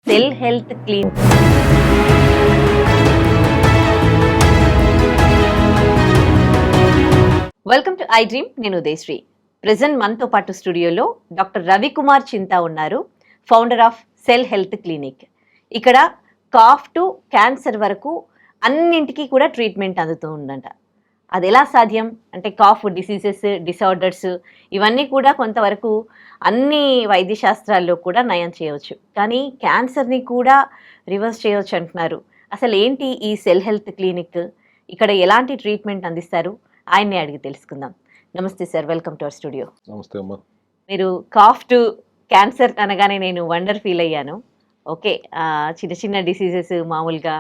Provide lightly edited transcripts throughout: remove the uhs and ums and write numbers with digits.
Cell health clean. Welcome to I dream. నేను Udayasri. Present మనతో పాటు స్టూడియోలో డాక్టర్ రవికుమార్ చింతా ఉన్నారు, founder of cell health clinic. ఇక్కడ కాఫ్ టు క్యాన్సర్ వరకు అన్నింటికీ కూడా ట్రీట్మెంట్ అందుతూ ఉందంట. అది ఎలా సాధ్యం అంటే కాఫ్ డిసీజెస్, డిసార్డర్స్ ఇవన్నీ కూడా కొంతవరకు అన్ని వైద్య శాస్త్రాల్లో కూడా నయం చేయవచ్చు, కానీ క్యాన్సర్ని కూడా రివర్స్ చేయవచ్చు అంటున్నారు. అసలు ఏంటి ఈ సెల్ హెల్త్ క్లినిక్, ఇక్కడ ఎలాంటి ట్రీట్మెంట్ అందిస్తారు, ఆయన్ని అడిగి తెలుసుకుందాం. నమస్తే sir, welcome to our studio. నమస్తే అమ్మా. మీరు కాఫ్ టు క్యాన్సర్ అనగానే నేను వండర్ ఫీల్ అయ్యాను. ఓకే, చిన్న చిన్న డిసీజెస్ మామూలుగా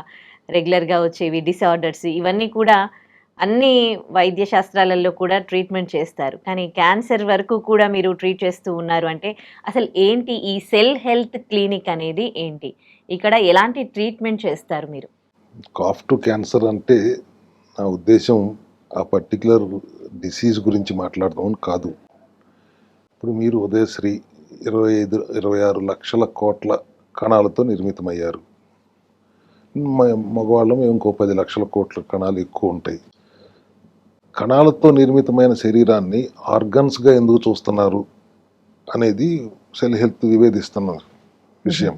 రెగ్యులర్గా వచ్చేవి, డిసార్డర్స్ ఇవన్నీ కూడా అన్ని వైద్య శాస్త్రాలలో కూడా ట్రీట్మెంట్ చేస్తారు, కానీ క్యాన్సర్ వరకు కూడా మీరు ట్రీట్ చేస్తూ ఉన్నారు అంటే అసలు ఏంటి ఈ సెల్ హెల్త్ క్లినిక్ అనేది ఏంటి, ఇక్కడ ఎలాంటి ట్రీట్మెంట్ చేస్తారు మీరు? కాఫ్ టు క్యాన్సర్ అంటే నా ఉద్దేశం ఆ పర్టికులర్ డిసీజ్ గురించి మాట్లాడదామని కాదు. ఇప్పుడు మీరు ఉదయశ్రీ 25-26 లక్షల కోట్ల కణాలతో నిర్మితమయ్యారు. మగవాళ్ళం ఇంకో 10 లక్షల కోట్ల కణాలు ఎక్కువ ఉంటాయి. కణాలతో నిర్మితమైన శరీరాన్ని ఆర్గన్స్గా ఎందుకు చూస్తున్నారు అనేది సెల్ హెల్త్ విభేదిస్తున్న విషయం.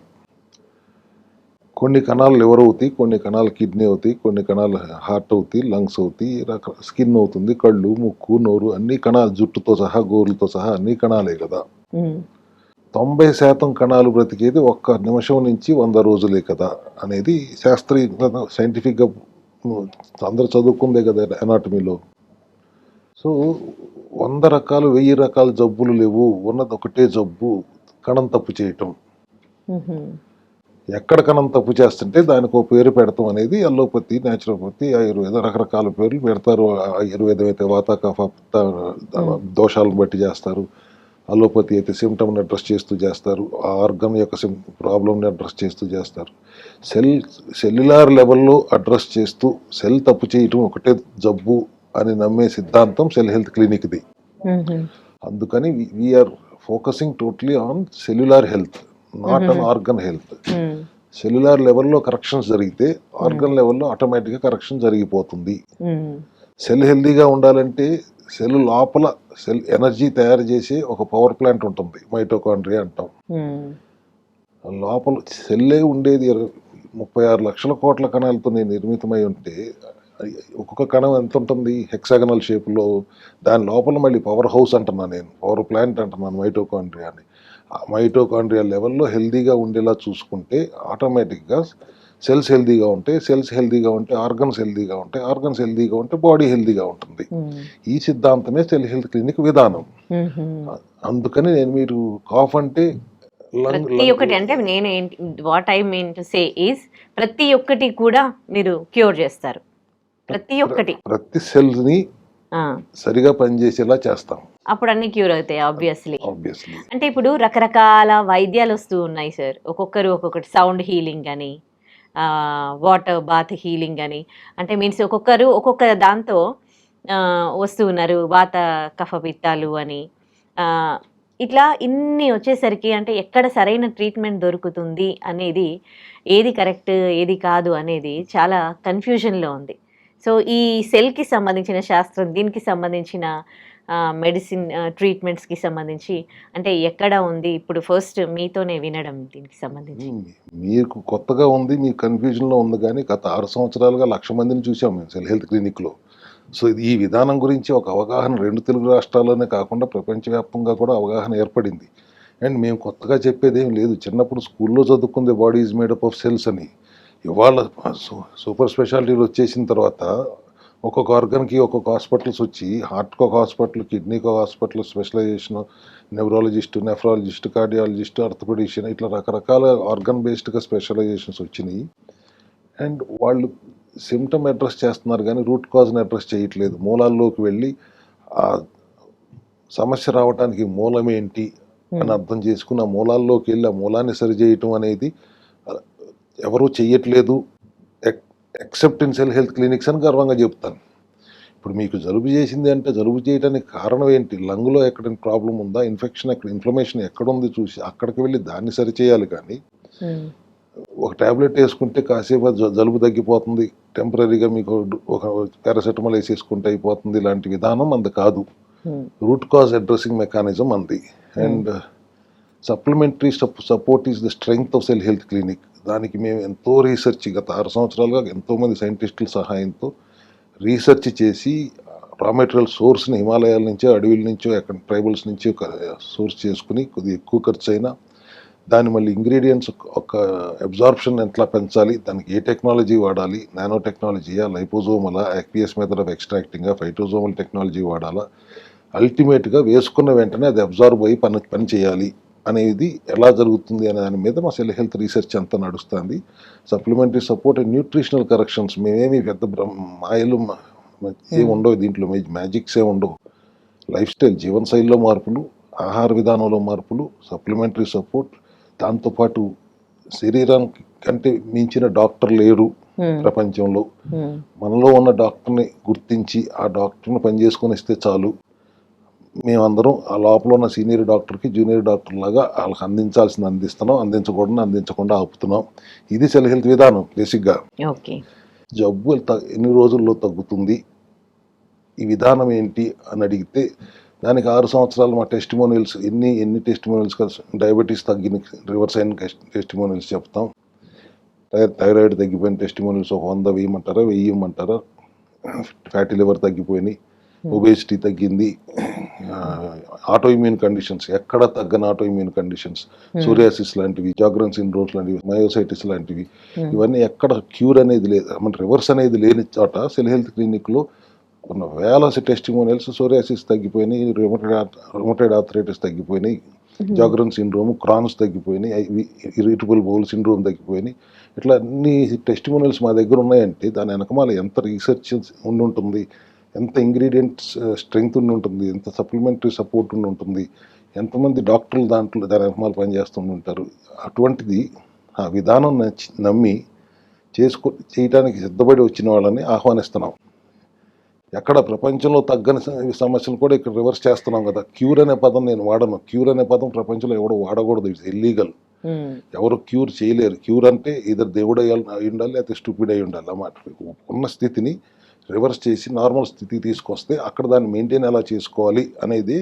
కొన్ని కణాలు లివర్ అవుతాయి, కొన్ని కణాలు కిడ్నీ అవుతాయి, కొన్ని కణాలు హార్ట్ అవుతాయి, లంగ్స్ అవుతాయి, స్కిన్ అవుతుంది, కళ్ళు, ముక్కు, నోరు, అన్ని కణాలు, జుట్టుతో సహా, గోరులతో సహా అన్ని కణాలే కదా. 90% కణాలు బ్రతికేది 1 నిమిషం నుంచి 100 రోజులే కదా అనేది శాస్త్రీయ సైంటిఫిక్గా అందరూ చదువుకుందే కదా ఎనాటమీలో. సో 100 రకాలు 1000 రకాల జబ్బులు లేవు, ఉన్నది ఒకటే జబ్బు, కణం తప్పు చేయటం. ఎక్కడ కణం తప్పు చేస్తుంటే దానికి ఒక పేరు పెడతాం అనేది అల్లోపతి, న్యాచురోపతి, ఆయుర్వేద రకరకాల పేర్లు పెడతారు. ఆయుర్వేదం అయితే వాత కఫ దోషాలను బట్టి చేస్తారు, అల్లోపతి అయితే సిమ్టమ్ని అడ్రస్ చేస్తూ చేస్తారు, ఆ ఆర్గన్ యొక్క ప్రాబ్లమ్ని అడ్రస్ చేస్తూ చేస్తారు. సెల్యులార్ లెవెల్లో అడ్రస్ చేస్తూ సెల్ తప్పు చేయటం ఒకటే జబ్బు అని నమ్మే సిద్ధాంతం సెల్ హెల్త్ క్లినిక్ది. అందుకని we're focusing totally on cellular health, not on organ health. Cellular లెవెల్లో కరెక్షన్స్ జరిగితే ఆర్గన్ లెవెల్లో ఆటోమేటిక్గా కరెక్షన్ జరిగిపోతుంది. సెల్ హెల్తీగా ఉండాలంటే సెల్ లోపల సెల్ ఎనర్జీ తయారు చేసే ఒక పవర్ ప్లాంట్ ఉంటుంది, మైటోకాండ్రియా అంటాం. లోపల సెల్లే ఉండేది 36 లక్షల కోట్ల కణాలతో నిర్మితమై ఉంటే ఒక్కొక్క కణం ఎంత ఉంటుంది, హెక్సాగనల్ షేప్లో. దాని లోపల మళ్ళీ పవర్ హౌస్ అంటున్నాను నేను, పవర్ ప్లాంట్ అంటున్నాను మైటోకాండ్రియా అని. ఆ మైటోకాండ్రియా లెవెల్లో హెల్దీగా ఉండేలా చూసుకుంటే ఆటోమేటిక్గా సెల్స్ హెల్దీగా ఉంటాయి, సెల్స్ హెల్దీగా ఉంటే ఆర్గన్స్ హెల్దీగా ఉంటాయి, ఆర్గన్స్ హెల్దీగా ఉంటే బాడీ హెల్దీగా ఉంటుంది. ఈ సిద్ధాంతమే సెల్ హెల్త్ క్లినిక్ విధానం. అందుకని నేను మీరు కాఫ్ అంటే ప్రతి ఒక్కటి అంటే నేను what I mean to say is ప్రతి ఒక్కటి కూడా మీరు క్యూర్ చేస్తారు, ప్రతి సెల్స్ ని సరిగా పనిచేసేలా చేస్తాం, అప్పుడు అన్ని క్యూర్ అవుతాయి ఆబ్వియస్లీ. అంటే ఇప్పుడు రకరకాల వైద్యాలు వస్తూ ఉన్నాయి సార్, ఒక్కొక్కరు ఒక్కొక్కటి, సౌండ్ హీలింగ్ అని, వాటర్ బాత్ హీలింగ్ అని, అంటే మీన్స్ ఒక్కొక్కరు ఒక్కొక్క దాంతో వస్తూ ఉన్నారు, వాత కఫపిత్తాలు అని. ఇట్లా ఇన్ని వచ్చేసరికి అంటే ఎక్కడ సరైన ట్రీట్మెంట్ దొరుకుతుంది అనేది, ఏది కరెక్ట్ ఏది కాదు అనేది చాలా కన్ఫ్యూజన్లో ఉంది. సో ఈ సెల్కి సంబంధించిన శాస్త్రం, దీనికి సంబంధించిన మెడిసిన్ ట్రీట్మెంట్స్కి సంబంధించి అంటే ఎక్కడ ఉంది ఇప్పుడు? ఫస్ట్ మీతోనే వినడం దీనికి సంబంధించి. మీకు కొత్తగా ఉంది, మీకు కన్ఫ్యూజన్లో ఉంది, కానీ గత 6 సంవత్సరాలుగా 1,00,000 మందిని చూసాం మేము సెల్ హెల్త్ క్లినిక్లో. సో ఈ విధానం గురించి ఒక అవగాహన 2 తెలుగు రాష్ట్రాల్లోనే కాకుండా ప్రపంచవ్యాప్తంగా కూడా అవగాహన ఏర్పడింది. అండ్ మేము కొత్తగా చెప్పేది ఏం లేదు, చిన్నప్పుడు స్కూల్లో చదువుకుంది body is made up of cells అని. ఇవాళ సూపర్ స్పెషాలిటీలు వచ్చేసిన తర్వాత ఒక్కొక్క ఆర్గన్కి ఒక్కొక్క హాస్పిటల్స్ వచ్చి, హార్ట్కి ఒక హాస్పిటల్, కిడ్నీకి ఒక hospital specialisation, nephrologist, nephrologist, cardiologist, orthopedician, ఇట్లా రకరకాల ఆర్గన్ బేస్డ్గా స్పెషలైజేషన్స్ వచ్చినాయి. అండ్ వాళ్ళు సిమ్టమ్ అడ్రస్ చేస్తున్నారు కానీ రూట్ కాజ్ని అడ్రస్ చేయట్లేదు. మూలాల్లోకి వెళ్ళి ఆ సమస్య రావడానికి మూలం ఏంటి అని అర్థం చేసుకుని ఆ మూలాల్లోకి వెళ్ళి ఆ మూలాన్ని సరిచేయటం అనేది ఎవరూ చెయ్యట్లేదు, except in cell health clinics అని గర్వంగా చెప్తాను. ఇప్పుడు మీకు జలుబు చేసింది అంటే జలుబు చేయడానికి కారణం ఏంటి, లంగ్లో ఎక్కడ ప్రాబ్లం ఉందా, ఇన్ఫెక్షన్ ఎక్కడ, ఇన్ఫ్లమేషన్ ఎక్కడ ఉంది చూసి అక్కడికి వెళ్ళి దాన్ని సరిచేయాలి. కానీ ఒక టాబ్లెట్ వేసుకుంటే కాసేపు జలుబు తగ్గిపోతుంది, టెంపరీగా మీకు ఒక పారాసెటమాల్ వేసేసుకుంటే అయిపోతుంది, ఇలాంటి విధానం అంది కాదు. రూట్ కాజ్ అడ్రసింగ్ మెకానిజం అంది. And supplementary support is the strength of cell health clinic. దానికి మేము ఎంతో రీసెర్చ్ గత 6 సంవత్సరాలుగా ఎంతోమంది సైంటిస్టుల సహాయంతో రీసెర్చ్ చేసి రా మెటీరియల్ సోర్స్ని హిమాలయాల నుంచో, అడవుల నుంచో, ఎక్కడ ట్రైబల్స్ నుంచో సోర్స్ చేసుకుని కొద్దిగా ఎక్కువ ఖర్చు అయినా దాని మళ్ళీ ఇంగ్రీడియంట్స్ ఒక అబ్జార్ప్షన్ ఎట్లా పెంచాలి, దానికి ఏ టెక్నాలజీ వాడాలి, నానో టెక్నాలజీయా, లైపోజోమలా, aqueous method of extracting, phytosomal technology వాడాలా, అల్టిమేట్గా వేసుకున్న వెంటనే అది అబ్జార్బ్ అయ్యి పని చేయాలి అనేది ఎలా జరుగుతుంది అనే దాని మీద మా సెల్ హెల్త్ రీసెర్చ్ అంతా నడుస్తుంది. Supplementary support and nutritional corrections మేమేమి పెద్ద మాయలు ఏమి ఉండవు, దీంట్లో మ్యాజిక్స్ ఏమి ఉండవు. లైఫ్ స్టైల్, జీవనశైలిలో మార్పులు, ఆహార విధానంలో మార్పులు, సప్లిమెంటరీ సపోర్ట్, దాంతోపాటు శరీరానికి కంటే మించిన డాక్టర్ లేరు ప్రపంచంలో. మనలో ఉన్న డాక్టర్ని గుర్తించి ఆ డాక్టర్ని పనిచేసుకొని ఇస్తే చాలు. మేమందరం ఆ లోపల ఉన్న సీనియర్ డాక్టర్కి జూనియర్ డాక్టర్ లాగా వాళ్ళకి అందించాల్సింది అందిస్తున్నాం, అందించకుండా ఆపుతున్నాం. ఇది సెల్ హెల్త్ విధానం బేసిక్గా. జబ్బు ఎన్ని రోజుల్లో తగ్గుతుంది, ఈ విధానం ఏంటి అని అడిగితే దానికి 6 సంవత్సరాలు మా టెస్టిమోనియల్స్ ఎన్ని టెస్టిమోనియల్స్ కదా. డయాబెటీస్ తగ్గిన రివర్స్ అయిన టెస్టిమోనియల్స్ చెప్తాం, థైరాయిడ్ తగ్గిపోయిన టెస్టిమోనియల్స్ ఒక 100 వేయమంటారా, 1000 ఇవ్వమంటారా, ఫ్యాటీ లివర్ తగ్గిపోయినాయి, ఒబేసిటీ తగ్గింది, ఆటో ఇమ్యూన్ కండిషన్స్ ఎక్కడ తగ్గని ఆటో ఇమ్యూన్ కండిషన్స్, సోరియాసిస్ లాంటివి, జాగ్రన్ సిండ్రోమ్స్ లాంటివి, మయోసైటిస్ లాంటివి, ఇవన్నీ ఎక్కడ క్యూర్ అనేది లేదు, రివర్స్ అనేది లేని చోట సెల్ హెల్త్ క్లినిక్లో ఉన్న వేల టెస్టిమోనియల్స్ సోరియాసిస్ తగ్గిపోయినాయి, రుమటైడ్ ఆర్థరైటిస్ తగ్గిపోయినాయి, జాగ్రన్ సిండ్రోమ్, క్రాన్స్ తగ్గిపోయినాయి, ఇరిటబుల్ బౌల్ సిండ్రోమ్ తగ్గిపోయినాయి. ఇట్లా అన్ని టెస్టిమోనియల్స్ మా దగ్గర ఉన్నాయంటే దాని వెనకమాల ఎంత రీసెర్చ్ ఉండి ఉంటుంది, ఎంత ఇంగ్రీడియంట్స్ స్ట్రెంగ్త్ ఉండి ఉంటుంది, ఎంత సప్లిమెంటరీ సపోర్ట్ ఉండి ఉంటుంది, ఎంతమంది డాక్టర్లు దాంట్లో దాని వెనకమాల పనిచేస్తుంటారు. అటువంటిది ఆ విధానం నమ్మి చేయడానికి సిద్ధపడి వచ్చిన వాళ్ళని ఆహ్వానిస్తున్నాం. ఎక్కడ ప్రపంచంలో తగ్గని సమస్యలు కూడా ఇక్కడ రివర్స్ చేస్తున్నాం కదా. క్యూర్ అనే పదం నేను వాడను. క్యూర్ అనే పదం ప్రపంచంలో ఎవడు వాడకూడదు, ఇట్స్ ఇల్లీగల్. ఎవరు క్యూర్ చేయలేరు. క్యూర్ అంటే ఇద్దరు దేవుడు అయి ఉండాలి, లేకపోతే స్టూపిడ్ అయి ఉండాలి. అన్నమాట ఉన్న స్థితిని రివర్స్ చేసి నార్మల్ స్థితికి తీసుకొస్తే అక్కడ దాన్ని మెయింటైన్ ఎలా చేసుకోవాలి అనేది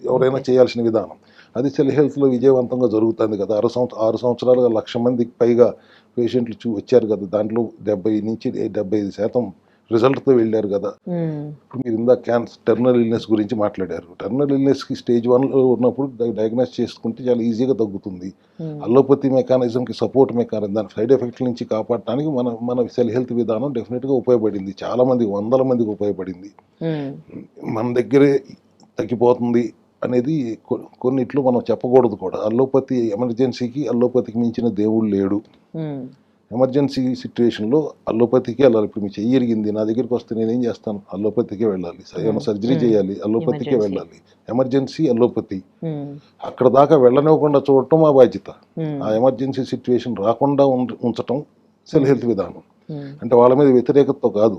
ఎవరైనా చేయాల్సిన విధానం. అది సెల్ హెల్త్లో విజయవంతంగా జరుగుతుంది కదా. 6 సంవత్సరాలుగా 1,00,000 మందికి పైగా పేషెంట్లు వచ్చారు కదా. దాంట్లో 70 నుంచి 75% రిజల్ట్తో వెళ్ళారు కదా. ఇప్పుడు మీరు ఇందా టెర్మినల్ ఇల్నెస్ గురించి మాట్లాడారు. టెర్మినల్ ఇల్నెస్కి స్టేజ్ 1లో ఉన్నప్పుడు డయాగ్నోస్ చేసుకుంటే చాలా ఈజీగా తగ్గుతుంది. అల్లోపతి మెకానిజంకి సపోర్ట్ మెకానిజం, దాని సైడ్ ఎఫెక్ట్ల నుంచి కాపాడటానికి మన సెల్ హెల్త్ విధానం డెఫినెట్గా ఉపయోగపడింది. చాలా మందికి, 100 మందికి ఉపయోగపడింది. మన దగ్గరే తగ్గిపోతుంది అనేది కొన్నిట్లో మనం చెప్పకూడదు కూడా. అల్లోపతి ఎమర్జెన్సీకి అల్లోపతికి మించిన దేవుడు లేడు. ఎమర్జెన్సీ సిచ్యువేషన్లో అల్లోపతికే వెళ్ళాలి. ఇప్పుడు మీ చెయ్యి ఇరిగింది, నా దగ్గరికి వస్తే నేనేం చేస్తాను? అల్లోపతికే వెళ్ళాలి. ఏమైనా సర్జరీ చేయాలి, అల్లోపతికే వెళ్ళాలి. Emergency allopathy. అక్కడ దాకా వెళ్ళనివ్వకుండా చూడటం మా బాధ్యత. ఆ ఎమర్జెన్సీ సిచ్యువేషన్ రాకుండా ఉంచటం సెల్ హెల్త్ విధానం. అంటే వాళ్ళ మీద వ్యతిరేకతతో కాదు,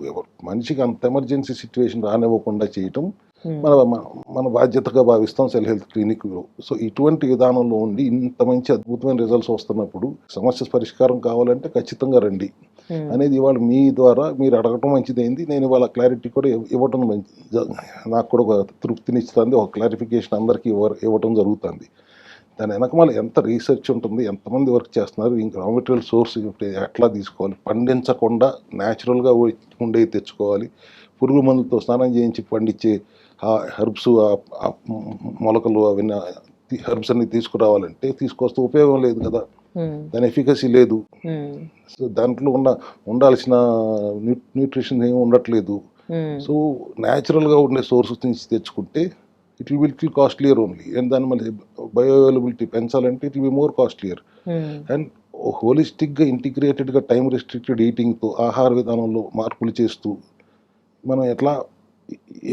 మనిషికి అంత ఎమర్జెన్సీ సిచ్యువేషన్ రానివ్వకుండా చేయటం మన బాధ్యతగా భావిస్తాం సెల్ హెల్త్ క్లినిక్లో. సో ఇటువంటి విధానంలో ఉండి ఇంత మంచి అద్భుతమైన రిజల్ట్స్ వస్తున్నప్పుడు సమస్య పరిష్కారం కావాలంటే ఖచ్చితంగా రండి అనేది ఇవాళ మీ ద్వారా మీరు అడగటం మంచిదైంది. నేను ఇవాళ క్లారిటీ కూడా ఇవ్వటం నాకు కూడా ఒక తృప్తినిస్తుంది. ఒక క్లారిఫికేషన్ అందరికీ ఇవ్వటం జరుగుతుంది. దాని వెనకమాల ఎంత రీసెర్చ్ ఉంటుంది, ఎంతమంది వర్క్ చేస్తున్నారు, ఇంకా రా మెటీరియల్ సోర్స్ ఎట్లా తీసుకోవాలి, పండించకుండా న్యాచురల్గా ఉండేవి తెచ్చుకోవాలి, పురుగు మందులతో స్నానం చేయించి పండించే హెర్బ్స్, మొలకలు, అవన్నీ హెర్బ్స్ అన్ని తీసుకురావాలంటే తీసుకొస్తే ఉపయోగం లేదు కదా, దాని ఎఫికసీ లేదు. సో దాంట్లో ఉండాల్సిన న్యూట్రిషన్ ఏమి ఉండట్లేదు. సో న్యాచురల్గా ఉండే సోర్సెస్ నుంచి తెచ్చుకుంటే it will be costlier only. And దాని మళ్ళీ బయో అవైలబిలిటీ పెంచాలంటే it will be more costlier. And హోలిస్టిక్గా ఇంటిగ్రేటెడ్గా టైం రెస్ట్రిక్టెడ్ ఈటింగ్తో ఆహార విధానంలో మార్పులు చేస్తూ మనం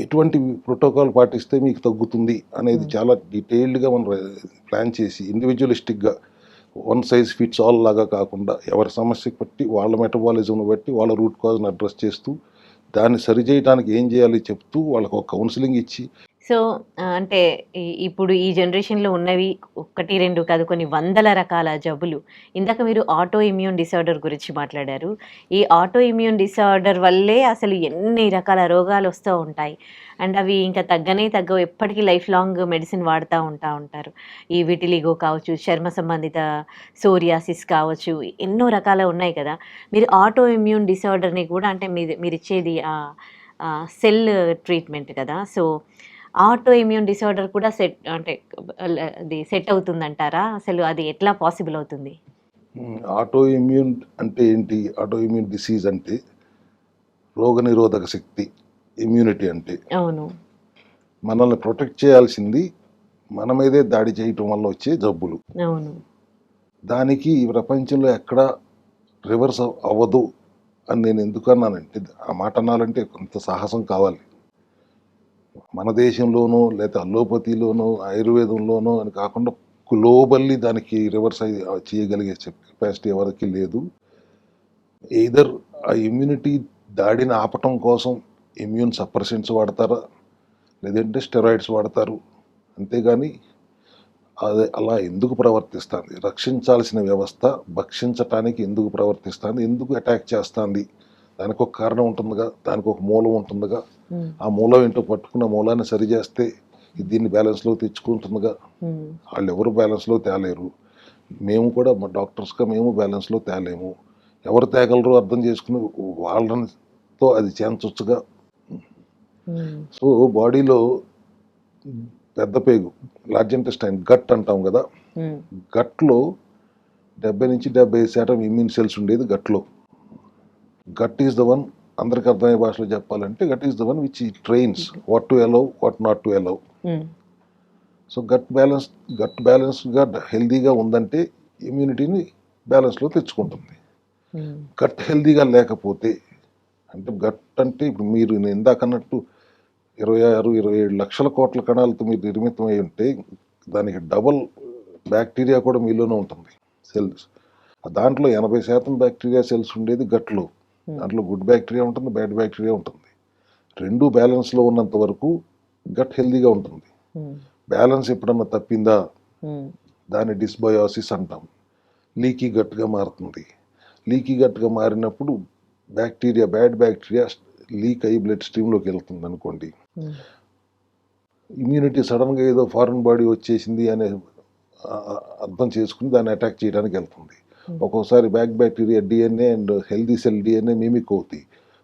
ఎటువంటి ప్రోటోకాల్ పాటిస్తే మీకు తగ్గుతుంది అనేది చాలా డీటెయిల్డ్గా మనం ప్లాన్ చేసి ఇండివిజువలిస్టిక్గా వన్ సైజ్ ఫిట్స్ ఆల్ లాగా కాకుండా ఎవరి సమస్యకి బట్టి వాళ్ళ మెటబాలిజంను బట్టి వాళ్ళ రూట్ కాజ్ని అడ్రస్ చేస్తూ దాన్ని సరిచేయడానికి ఏం చేయాలి చెప్తూ వాళ్ళకు ఒక కౌన్సిలింగ్ ఇచ్చి సో అంటే ఇప్పుడు ఈ జనరేషన్‌లో ఉన్నవి 1, 2 కాదు కొన్ని వందల రకాల జబ్బులు. ఇందాక మీరు ఆటో ఇమ్యూన్ డిసార్డర్ గురించి మాట్లాడారు. ఈ ఆటో ఇమ్యూన్ డిసార్డర్ వల్లే అసలు ఎన్ని రకాల రోగాలొస్తూ ఉంటాయి. అండ్ అవి ఇంకా తగ్గనే తగ్గవు. ఎప్పటికీ లైఫ్ లాంగ్ మెడిసిన్ వాడుతా ఉంటారు. ఈ విటిలిగో కావచ్చు, చర్మ సంబంధిత సోరియాసిస్ కావచ్చు, ఎన్నో రకాలు ఉన్నాయి కదా! మీరు ఆటో ఇమ్యూన్ డిసార్డర్‌ని కూడా అంటే మీరిచ్చేది సెల్ ట్రీట్మెంట్ కదా! సో ఆటో ఇమ్యూన్ డిసార్డర్ కూడా అంటే అది సెట్ అవుతుందంటారా? అసలు అది ఎట్లా పాసిబుల్ అవుతుంది? ఆటో ఇమ్యూన్ అంటే ఏంటి? ఆటో ఇమ్యూన్ డిసీజ్ అంటే రోగనిరోధక శక్తి, ఇమ్యూనిటీ అంటే. అవును. మనల్ని ప్రొటెక్ట్ చేయాల్సింది మన మీదే దాడి చేయటం వల్ల వచ్చే జబ్బులు. అవును. దానికి ఈ ప్రపంచంలో ఎక్కడా రివర్స్ అవ్వదు అని నేను ఎందుకన్నానంటే, ఆ మాట అనాలంటే కొంత సాహసం కావాలి. మన దేశంలోనో లేకపోతే అల్లోపతిలోనో ఆయుర్వేదంలోనో అని కాకుండా గ్లోబల్లీ దానికి రివర్స్ చేయగలిగే కెపాసిటీ ఎవరికి లేదు. ఎయిదర్ ఆ ఇమ్యూనిటీ దాడిని ఆపటం కోసం ఇమ్యూన్ సప్రెసెంట్స్ వాడతారా, లేదంటే స్టెరాయిడ్స్ వాడతారు. అంతేగాని అది అలా ఎందుకు ప్రవర్తిస్తుంది? రక్షించాల్సిన వ్యవస్థ భక్షించటానికి ఎందుకు ప్రవర్తిస్తుంది? ఎందుకు అటాక్ చేస్తుంది? దానికి ఒక కారణం ఉంటుందిగా, దానికి ఒక మూలం ఉంటుందిగా. ఆ మూలం ఏంటో పట్టుకున్న మూలాన్ని సరి చేస్తే దీన్ని బ్యాలెన్స్లో తెచ్చుకుంటుందిగా. వాళ్ళు ఎవరు బ్యాలెన్స్లో తేలేరు. మేము కూడా మా డాక్టర్స్గా మేము బ్యాలెన్స్లో తేలేము. ఎవరు తేగలరో అర్థం చేసుకుని వాళ్ళతో అది చేయించవచ్చుగా. సో బాడీలో పెద్ద పేగు, లార్జ్ ఇంటెస్టైన్, గట్ అంటాం కదా. గట్లో 70-75% ఇమ్యూన్ సెల్స్ ఉండేది గట్లో. గట్ ఈస్ ద వన్, అందరికి అర్థమయ్యే భాషలో చెప్పాలంటే gut is the one which trains what to allow, what not to allow. So gut బ్యాలెన్స్గా హెల్దీగా ఉందంటే ఇమ్యూనిటీని బ్యాలెన్స్లో తెచ్చుకుంటుంది. గట్ హెల్దీగా లేకపోతే, అంటే గట్ అంటే ఇప్పుడు మీరు నేను ఇందాక అన్నట్టు 26-27 లక్షల కోట్ల కణాలతో మీరు నిర్మితమై ఉంటే దానికి డబల్ బ్యాక్టీరియా కూడా మీలోనే ఉంటుంది, సెల్స్. దాంట్లో 80% బ్యాక్టీరియా సెల్స్ ఉండేది గట్లో. దాంట్లో గుడ్ బ్యాక్టీరియా ఉంటుంది, బ్యాడ్ బ్యాక్టీరియా ఉంటుంది. రెండు బ్యాలెన్స్లో ఉన్నంత వరకు గట్ హెల్దీగా ఉంటుంది. బ్యాలెన్స్ ఎప్పుడన్నా తప్పిందా దాన్ని డిస్బయోసిస్ అంటాం. లీకీ గట్గా మారుతుంది. లీకీ గట్గా మారినప్పుడు బ్యాక్టీరియా, బ్యాడ్ బ్యాక్టీరియా లీక్ అయ్యి బ్లడ్ స్ట్రీమ్లోకి వెళ్తుంది అనుకోండి. ఇమ్యూనిటీ సడన్గా ఏదో ఫారెన్ బాడీ వచ్చేసింది అనే అర్థం చేసుకుని దాన్ని అటాక్ చేయడానికి వెళ్తుంది. ఒక్కోసారి back bacteria DNA and healthy cell DNA mimic అవుతాయి.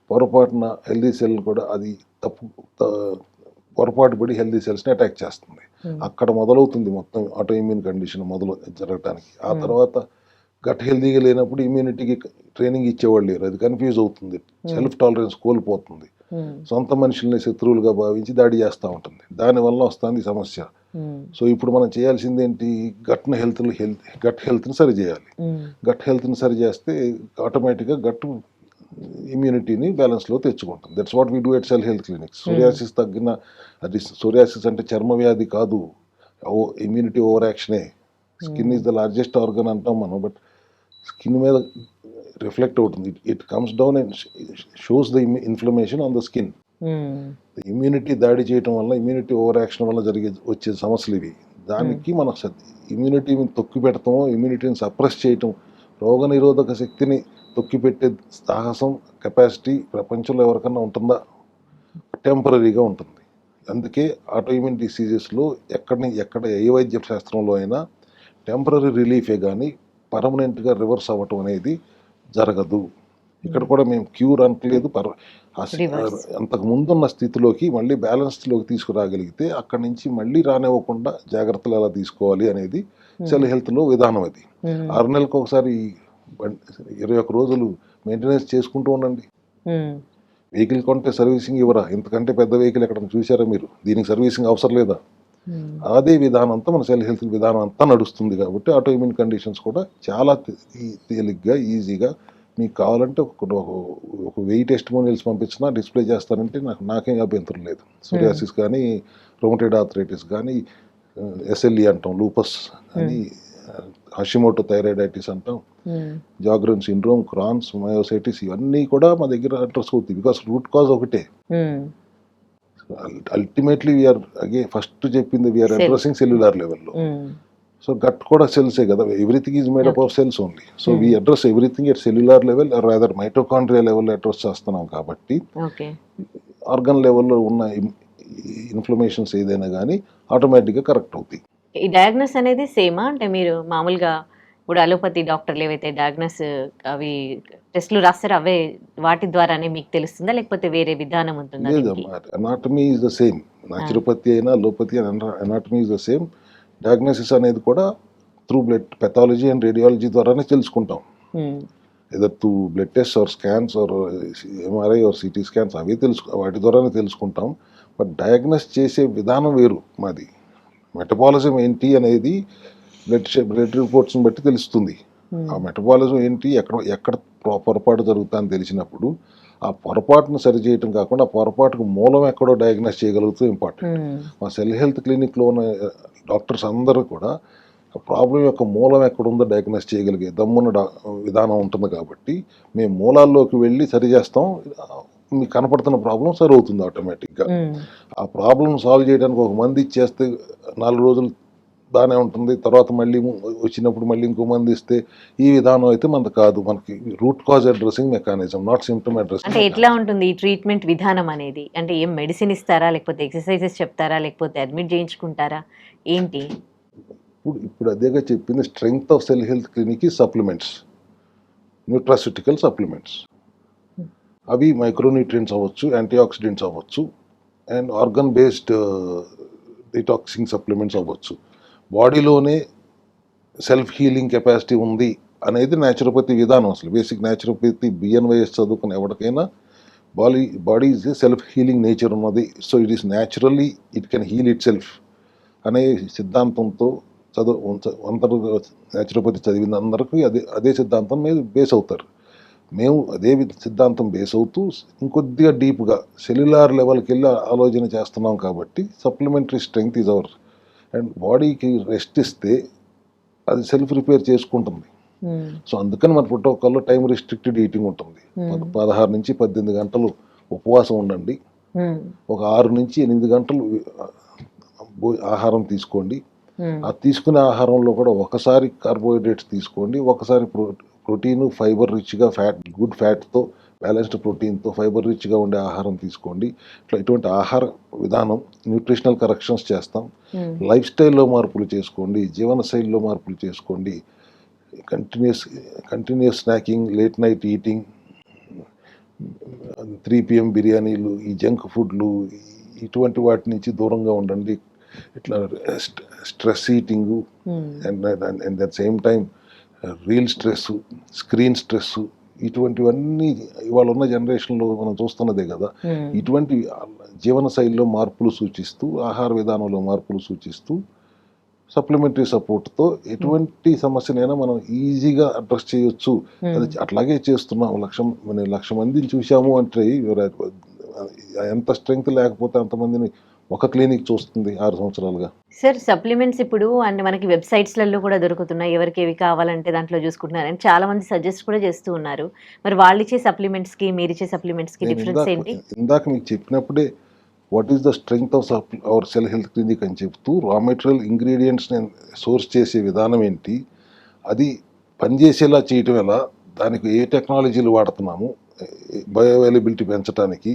పొరపాటున హెల్దీ సెల్ కూడా అది పొరపాటు పడి హెల్దీ సెల్స్ని అటాక్ చేస్తుంది. అక్కడ మొదలవుతుంది మొత్తం ఆటో ఇమ్యూన్ కండిషన్ మొదలు జరగటానికి. ఆ తర్వాత గట్ హెల్దీగా లేనప్పుడు ఇమ్యూనిటీకి ట్రైనింగ్ ఇచ్చేవాళ్ళు లేరు, అది కన్ఫ్యూజ్ అవుతుంది, సెల్ఫ్ టాలరెన్స్ కోల్పోతుంది, సొంత మనుషుల్ని శత్రువులుగా భావించి దాడి చేస్తూ ఉంటుంది. దానివల్ల వస్తుంది సమస్య. సో ఇప్పుడు మనం చేయాల్సింది ఏంటి? గట్ హెల్త్ని సరి చేయాలి. గట్ హెల్త్ని సరి చేస్తే ఆటోమేటిక్గా గట్ ఇమ్యూనిటీని బ్యాలెన్స్లో తెచ్చుకుంటుంది. That's what we do at cell health clinics. Psoriasis తగ్గిన, అది సోరియాసిస్ అంటే చర్మ వ్యాధి కాదు, ఇమ్యూనిటీ ఓవర్ యాక్షనే. Skin is the largest organ అంటాం మనం, బట్ స్కిన్ మీద రిఫ్లెక్ట్ అవుతుంది. It comes down and shows the inflammation on the skin. Immunity దాడి చేయటం వల్ల, ఇమ్యూనిటీ ఓవర్ యాక్షన్ వల్ల వచ్చే సమస్యలు ఇవి. దానికి మనం ఇమ్యూనిటీని తొక్కి పెడతాం, ఇమ్యూనిటీని సప్రెస్ చేయటం, రోగనిరోధక శక్తిని తొక్కిపెట్టే సాహసం, కెపాసిటీ ప్రపంచంలో ఎవరికన్నా ఉంటుందా? టెంపరీగా ఉంటుంది. అందుకే ఆటోఇమ్యూన్ డిసీజెస్లో ఎక్కడ ఏ వైద్య శాస్త్రంలో అయినా టెంపరీ రిలీఫే కానీ పర్మనెంట్గా రివర్స్ అవ్వటం అనేది జరగదు. ఇక్కడ కూడా మేము క్యూర్ అంటలేదు, అంతకు ముందున్న స్థితిలోకి మళ్ళీ బ్యాలెన్స్లోకి తీసుకురాగలిగితే అక్కడి నుంచి మళ్ళీ రానివ్వకుండా జాగ్రత్తలు ఎలా తీసుకోవాలి అనేది సెల్ హెల్త్లో విధానం. అది 6 నెలలకు ఒకసారి 21 రోజులు మెయింటెనెన్స్ చేసుకుంటూ ఉండండి. వెహికల్ కొంటే సర్వీసింగ్ ఇవ్వరా? ఇంతకంటే పెద్ద వెహికల్ ఎక్కడ చూసారా మీరు? దీనికి సర్వీసింగ్ అవసరం లేదా? అదే విధానంతో మన సెల్ హెల్త్ విధానం అంతా నడుస్తుంది. కాబట్టి ఆటోఇమ్యూన్ కండిషన్స్ కూడా చాలా తేలిగ్గా, ఈజీగా, మీకు కావాలంటే ఒక 1000 టెస్టిమోనియల్స్ పంపించినా డిస్ప్లే చేస్తానంటే నాకేం అభ్యంతరం లేదు. సోరియాసిస్ కానీ, రొమటైడ్ ఆర్థరైటిస్ కానీ, ఎస్ఎల్ఈ అంటాం, లూపస్ అని, హషిమోటో థైరాయిడైటిస్ అంటాం, జాగ్రన్ సిండ్రోమ్, క్రాన్స్, మయోసైటిస్, ఇవన్నీ కూడా మా దగ్గర అడ్రస్ అవుతాయి. బికాస్ రూట్ కాజ్ ఒకటే. అల్టిమేట్లీ వీఆర్ అగైన్ ఫస్ట్ చెప్పింది వీఆర్ Cell. అడ్రసింగ్ సెల్యులార్ లెవెల్లో. సో గట్ కూడా సెల్సే కదా, everything is made up of cells only. So we address everything at cellular level or rather mitochondria level address చేస్తున్నాం కాబట్టి okay. Organ లెవెల్లో ఉన్న inflammations ఏదైనా కానీ ఆటోమేటిక్గా కరెక్ట్ అవుతాయి. ఈ డయాగ్నోస్ అనేది సేమా? అంటే మీరు మామూలుగా ఇప్పుడు అలోపతి డాక్టర్లు ఏవైతే డయాగ్నోస్ అవి టెస్ట్లు రాస్తారో అవే వాటి ద్వారానే మీకు తెలుస్తుందా, లేకపోతే వేరే విధానం ఉంటుందా దీనికి? లేదమ్మా, anatomy is the same. Naturopathy అయినా allopathy anatomy is the same. Diagnosis అనేది కూడా through blood pathology and radiology ద్వారానే తెలుసుకుంటాం. Either through blood test or scans or MRI or CT scans అవి వాటి ద్వారానే తెలుసుకుంటాం. బట్ డయాగ్నోస్ చేసే విధానం వేరు మాది. మెటబాలిజం ఏంటి అనేది బ్లడ్ రిపోర్ట్స్ని బట్టి తెలుస్తుంది. ఆ మెటబాలిజం ఏంటి, ఎక్కడ పొరపాటు జరుగుతుందని తెలిసినప్పుడు ఆ పొరపాటును సరిచేయటం కాకుండా ఆ పొరపాటుకు మూలం ఎక్కడో డయాగ్నోస్ చేయగలుగుతూ ఇంపార్టెంట్. మా సెల్ హెల్త్ క్లినిక్లో ఉన్న డాక్టర్స్ అందరూ కూడా ప్రాబ్లం యొక్క మూలం ఎక్కడుందో డయాగ్నోస్ చేయగలిగే దమ్మున్న విధానం ఉంటుంది కాబట్టి మేము మూలాల్లోకి వెళ్ళి సరి చేస్తాం. మీకు కనపడుతున్న ప్రాబ్లం సరి అవుతుంది ఆటోమేటిక్గా. ఆ ప్రాబ్లం సాల్వ్ చేయడానికి ఒక మంది ఇచ్చేస్తే 4 రోజులు బాగానే ఉంటుంది, తర్వాత మళ్ళీ వచ్చినప్పుడు మళ్ళీ ఇంకో మంది ఇస్తే ఈ విధానం అయితే మనకు కాదు. మనకి root cause addressing mechanism, not symptom addressing. అంటే ఎట్లా ఉంటుంది ఈ ట్రీట్మెంట్ విధానం అనేది? అంటే ఏం మెడిసిన్ ఇస్తారా, లేకపోతే ఎక్సర్సైజెస్ చెప్తారా, లేకపోతే అడ్మిట్ చేయించుకుంటారా, ఏంటి? ఇప్పుడు అదేగా చెప్పింది, strength of cell health clinic supplements, nutraceutical supplements. అవి మైక్రోన్యూట్రియంట్స్ అవ్వచ్చు, యాంటీ ఆక్సిడెంట్స్ అవ్వచ్చు, and organ based detoxing supplements అవ్వచ్చు. బాడీలోనే సెల్ఫ్ హీలింగ్ కెపాసిటీ ఉంది అనేది న్యాచురోపతి విధానం. అసలు బేసిక్ న్యాచురోపతి బిఎన్వైఎస్ చదువుకున్న ఎవరికైనా body is a self healing nature ఉన్నది. So it is naturally it can heal itself అనే సిద్ధాంతంతో అందరూ న్యాచురోపతి చదివిన అందరికీ అదే సిద్ధాంతం మీద బేస్ అవుతారు. మేము అదే సిద్ధాంతం బేస్ అవుతూ ఇంకొద్దిగా డీప్గా సెల్యులార్ లెవెల్కి వెళ్ళి ఆలోచన చేస్తున్నాం కాబట్టి supplementary strength is our. And బాడీకి రెస్ట్ ఇస్తే అది సెల్ఫ్ రిపేర్ చేసుకుంటుంది. సో అందుకని మన ప్రోటోకాల్లో టైం రిస్ట్రిక్టెడ్ ఈటింగ్ ఉంటుంది. 16 నుంచి 18 గంటలు ఉపవాసం ఉండండి, ఒక 6 నుంచి 8 గంటలు ఆహారం తీసుకోండి. ఆ తీసుకునే ఆహారంలో కూడా ఒకసారి కార్బోహైడ్రేట్స్ తీసుకోండి, ఒకసారి ప్రోటీన్ ఫైబర్ రిచ్గా గుడ్ ఫ్యాట్తో బ్యాలెన్స్డ్ ప్రోటీన్తో ఫైబర్ రిచ్గా ఉండే ఆహారం తీసుకోండి. ఇటువంటి ఆహార విధానం న్యూట్రిషనల్ కరెక్షన్స్ చేస్తాం. లైఫ్ స్టైల్లో మార్పులు చేసుకోండి, జీవన శైలిలో మార్పులు చేసుకోండి. Continuous snacking, late night eating, 3 PM బిర్యానీలు, ఈ జంక్ ఫుడ్లు, ఇటువంటి వాటి నుంచి దూరంగా ఉండండి. ఇట్లా stress eating and the same time reel stress, screen stress, ఇటువంటివన్నీ ఇవాళ ఉన్న జనరేషన్లో మనం చూస్తున్నదే కదా. ఇటువంటి జీవన శైలిలో మార్పులు సూచిస్తూ, ఆహార విధానంలో మార్పులు సూచిస్తూ, సప్లిమెంటరీ సపోర్ట్తో ఎటువంటి సమస్యనైనా మనం ఈజీగా అడ్రస్ చేయొచ్చు. అది అట్లాగే చేస్తున్నాం. 1,00,000 మందిని చూసాము అంటే ఎంత స్ట్రెంగ్త్ లేకపోతే అంతమందిని ఒక క్లినిక్ చూస్తుంది 6 సంవత్సరాలుగా. సార్ సప్లిమెంట్స్ ఇప్పుడు అంటే మనకి వెబ్సైట్స్లలో కూడా దొరుకుతున్నాయి, ఎవరికి ఏవి కావాలంటే దాంట్లో చూసుకుంటున్నారు అని చాలా మంది సజెస్ట్ కూడా చేస్తూ ఉన్నారు. మరి వాళ్ళు ఇచ్చే సప్లిమెంట్స్కి మీరు ఇచ్చే సప్లిమెంట్స్కి డిఫరెన్స్ ఏంటి? ఇందాక మీకు చెప్పినప్పుడే what is the strength of our cell health clinic అని చెప్తూ రా మెటీరియల్ ఇంగ్రీడియంట్స్ని సోర్స్ చేసే విధానం ఏంటి, అది పనిచేసేలా చేయటం ఎలా, దానికి ఏ టెక్నాలజీలు వాడుతున్నాము, బయో అవైలబిలిటీ పెంచడానికి.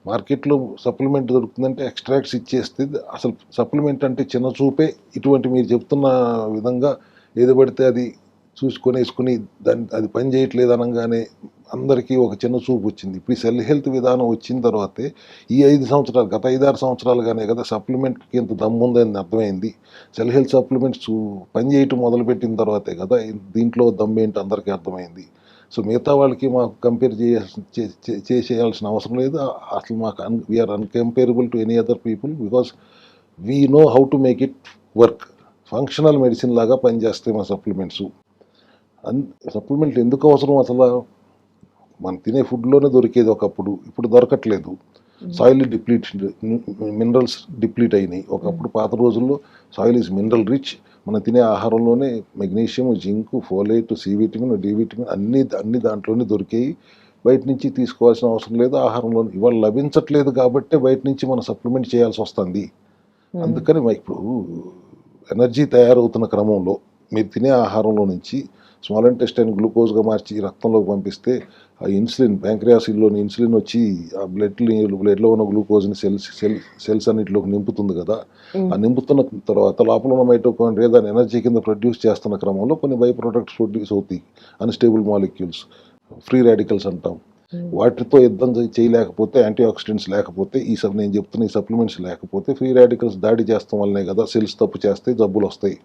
మార్కెట్లో సప్లిమెంట్ దొరుకుతుందంటే ఎక్స్ట్రాక్ట్స్ ఇచ్చేస్తే అసలు సప్లిమెంట్ అంటే చిన్న చూపే. ఇటువంటి మీరు చెప్తున్న విధంగా ఏది పడితే అది వేసుకుని అది పని చేయట్లేదు అనగానే అందరికీ ఒక చిన్న చూపు వచ్చింది. ఇప్పుడు ఈ సెల్ హెల్త్ విధానం వచ్చిన తర్వాతే ఈ 5 సంవత్సరాలు, గత 5-6 సంవత్సరాలుగానే కదా సప్లిమెంట్కి ఎంత దమ్ముందని అర్థమైంది. సెల్ హెల్త్ సప్లిమెంట్స్ పని చేయటం మొదలుపెట్టిన తర్వాతే కదా దీంట్లో దమ్మేంటి అందరికీ అర్థమైంది. సో మిగతా వాళ్ళకి మాకు కంపేర్ చేసేయాల్సిన అవసరం లేదు. అసలు మాకు we're incomparable to any other people because we know how to make it work. Functional medicine లాగా పనిచేస్తాయి మా సప్లిమెంట్స్. సప్లిమెంట్లు ఎందుకు అవసరం? అసలు మనం తినే ఫుడ్లోనే దొరికేది ఒకప్పుడు, ఇప్పుడు దొరకట్లేదు. సాయిల్ డిప్లీట్, మినరల్స్ డిప్లీట్ అయినాయి. ఒకప్పుడు పాత రోజుల్లో సాయిల్ ఈజ్ మినరల్ రిచ్. మనం తినే ఆహారంలోనే magnesium, zinc, folate, C vitamin, D vitamin అన్ని దాంట్లోనే దొరికాయి. బయట నుంచి తీసుకోవాల్సిన అవసరం లేదు. ఆహారంలో ఇవాళ లభించట్లేదు కాబట్టి బయట నుంచి మనం సప్లిమెంట్ చేయాల్సి వస్తుంది. అందుకని ఇప్పుడు ఎనర్జీ తయారవుతున్న క్రమంలో మీరు తినే ఆహారంలో నుంచి స్మాల్ ఇంటెస్టైన్ గ్లూకోజ్గా మార్చి రక్తంలోకి పంపిస్తే ఆ ఇన్సులిన్ ప్యాంక్రియాసిల్లోని ఇన్సులిన్ వచ్చి ఆ బ్లడ్లో ఉన్న గ్లూకోజ్ని సెల్స్ అన్నింటిలోకి నింపుతుంది కదా. ఆ నింపుతున్న తర్వాత లోపల ఉన్న మైటోకాండ్రియా దాని ఎనర్జీ కింద ప్రొడ్యూస్ చేస్తున్న క్రమంలో కొన్ని బై ప్రొడక్ట్స్ ప్రొడ్యూస్ అవుతాయి. అన్స్టేబుల్ మాలిక్యూల్స్, ఫ్రీ రాడికల్స్ అంటాం. వాటితో యుద్ధం చేయలేకపోతే, యాంటీ ఆక్సిడెంట్స్ లేకపోతే, నేను చెప్తున్న ఈ సప్లిమెంట్స్ లేకపోతే ఫ్రీ రాడికల్స్ దాడి చేస్తాం వల్లనే కదా సెల్స్ తప్పు చేస్తే జబ్బులు వస్తాయి.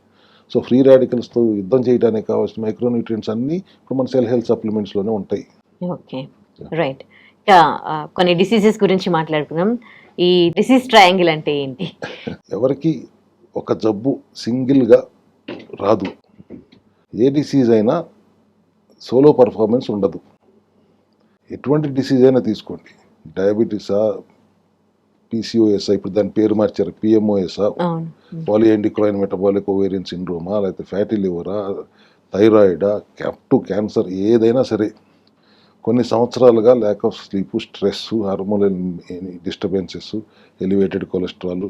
సో ఫ్రీ రాడికల్స్తో యుద్ధం చేయడానికి కావాల్సిన మైక్రోన్యూట్రియంట్స్ అన్నీ ఇప్పుడు మన సెల్ హెల్త్ సప్లిమెంట్స్లోనే ఉంటాయి. Okay, right. ఇంకా కొన్ని డిసీజెస్ గురించి మాట్లాడుకుందాం. ఈ డిసీజ్ ట్రయాంగిల్ అంటే ఏంటి? ఎవరికి ఒక జబ్బు సింగిల్గా రాదు. ఏ డిసీజ్ అయినా సోలో పర్ఫార్మెన్స్ ఉండదు. ఎటువంటి డిసీజ్ అయినా తీసుకోండి, డయాబెటీసా, పీసీఓఎస్ఆ, ఇప్పుడు దాని పేరు మార్చారు పిఎంఓఎస్ఆ, పాలియాండిక్రైన్ మెటబాలిక్ ఓవేరియన్ సిండ్రోమా, లేకపోతే ఫ్యాటీ లివరా, థైరాయిడా, క్యాన్సర్, ఏదైనా సరే కొన్ని సంవత్సరాలుగా lack of sleep, stress, hormonal disturbances, elevated cholesterol,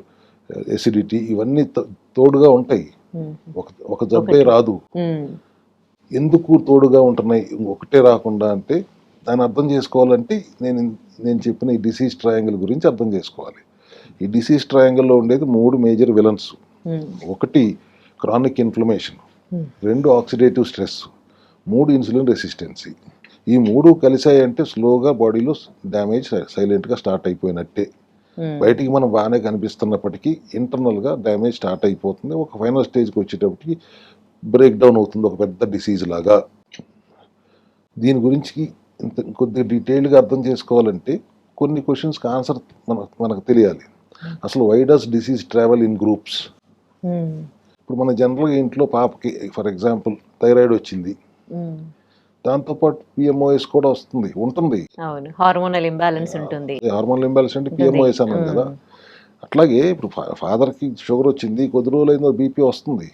acidity, ఇవన్నీ తోడుగా ఉంటాయి. ఒక జబ్బే రాదు. ఎందుకు తోడుగా ఉంటున్నాయి ఒకటే రాకుండా అంటే దాన్ని అర్థం చేసుకోవాలంటే నేను చెప్పిన ఈ డిసీజ్ ట్రయాంగిల్ గురించి అర్థం చేసుకోవాలి. ఈ డిసీజ్ ట్రయాంగిల్లో ఉండేది 3 మేజర్ విలన్స్. ఒకటి chronic inflammation, 2 oxidative stress, 3 insulin resistancy. ఈ 3 కలిసాయంటే స్లోగా బాడీలో డ్యామేజ్ సైలెంట్గా స్టార్ట్ అయిపోయినట్టే. బయటికి మనం బాగానే కనిపిస్తున్నప్పటికీ ఇంటర్నల్గా డ్యామేజ్ స్టార్ట్ అయిపోతుంది. ఒక ఫైనల్ స్టేజ్కి వచ్చేటప్పటికి బ్రేక్ డౌన్ అవుతుంది, ఒక పెద్ద డిసీజ్ లాగా. దీని గురించి కొద్దిగా డీటెయిల్గా అర్థం చేసుకోవాలంటే కొన్ని క్వశ్చన్స్కి ఆన్సర్ మనకు తెలియాలి. అసలు why does disease travel in groups? ఇప్పుడు మన జనరల్గా ఇంట్లో పాపకి ఫర్ ఎగ్జాంపుల్ థైరాయిడ్ వచ్చింది, దాంతోపాటు పిఎంఓఎస్ కూడా ఉంటుంది. హార్మోనల్ ఇంబ్యాలెన్స్ ఉంటుంది. హార్మోనల్ ఇంబ్యాలెన్స్ అంటే పిఎంఓఎస్ అన్నాం కదా. అట్లాగే ఇప్పుడు ఫాదర్కి షుగర్ వచ్చింది, కొద్ది రోజులైందో బీపీ వస్తుంది.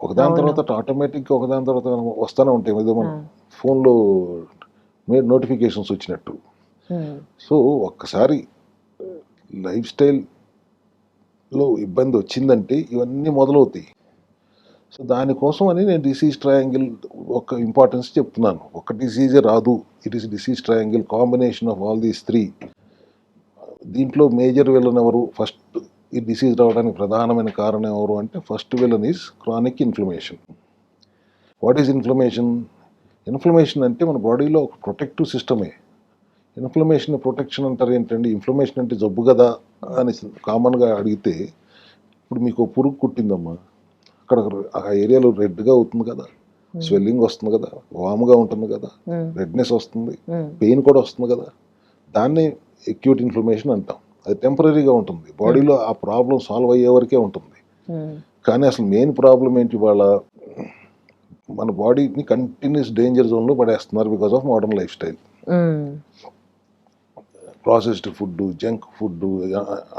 ఒకదాని తర్వాత ఆటోమేటిక్గా ఒకదాని తర్వాత వస్తూనే ఉంటాయి. ఏదో మన ఫోన్లో నోటిఫికేషన్స్ వచ్చినట్టు. సో ఒక్కసారి లైఫ్ స్టైల్లో ఇబ్బంది వచ్చిందంటే ఇవన్నీ మొదలవుతాయి. సో దానికోసం అని నేను డిసీజ్ ట్రయాంగిల్ ఒక ఇంపార్టెన్స్ చెప్తున్నాను. ఒక డిసీజే రాదు, it is disease triangle, combination of all these 3. దీంట్లో మేజర్ విలన్ ఎవరు? ఫస్ట్ ఈ డిసీజ్ రావడానికి ప్రధానమైన కారణం ఎవరు అంటే first villain is chronic inflammation. What is inflammation? Inflammation అంటే మన బాడీలో ఒక ప్రొటెక్టివ్ సిస్టమే. ఇన్ఫ్లమేషన్ ప్రొటెక్షన్ అంటారు ఏంటండి? ఇన్ఫ్లమేషన్ అంటే జబ్బు కదా అని కామన్గా అడిగితే, ఇప్పుడు మీకు పురుగు కుట్టిందమ్మా, అక్కడ ఆ ఏరియాలో రెడ్గా అవుతుంది కదా, స్వెల్లింగ్ వస్తుంది కదా, వామ్గా ఉంటుంది కదా, రెడ్నెస్ వస్తుంది, పెయిన్ కూడా వస్తుంది కదా. దాన్ని అక్యూట్ ఇన్ఫ్లమేషన్ అంటాం. అది టెంపరీగా ఉంటుంది, బాడీలో ఆ ప్రాబ్లం సాల్వ్ అయ్యే వరకే ఉంటుంది. కానీ అసలు మెయిన్ ప్రాబ్లం ఏంటి? వాళ్ళ మన బాడీని కంటిన్యూస్ డేంజర్ జోన్లో పడేస్తున్నారు because of modern lifestyle. Processed food, junk food,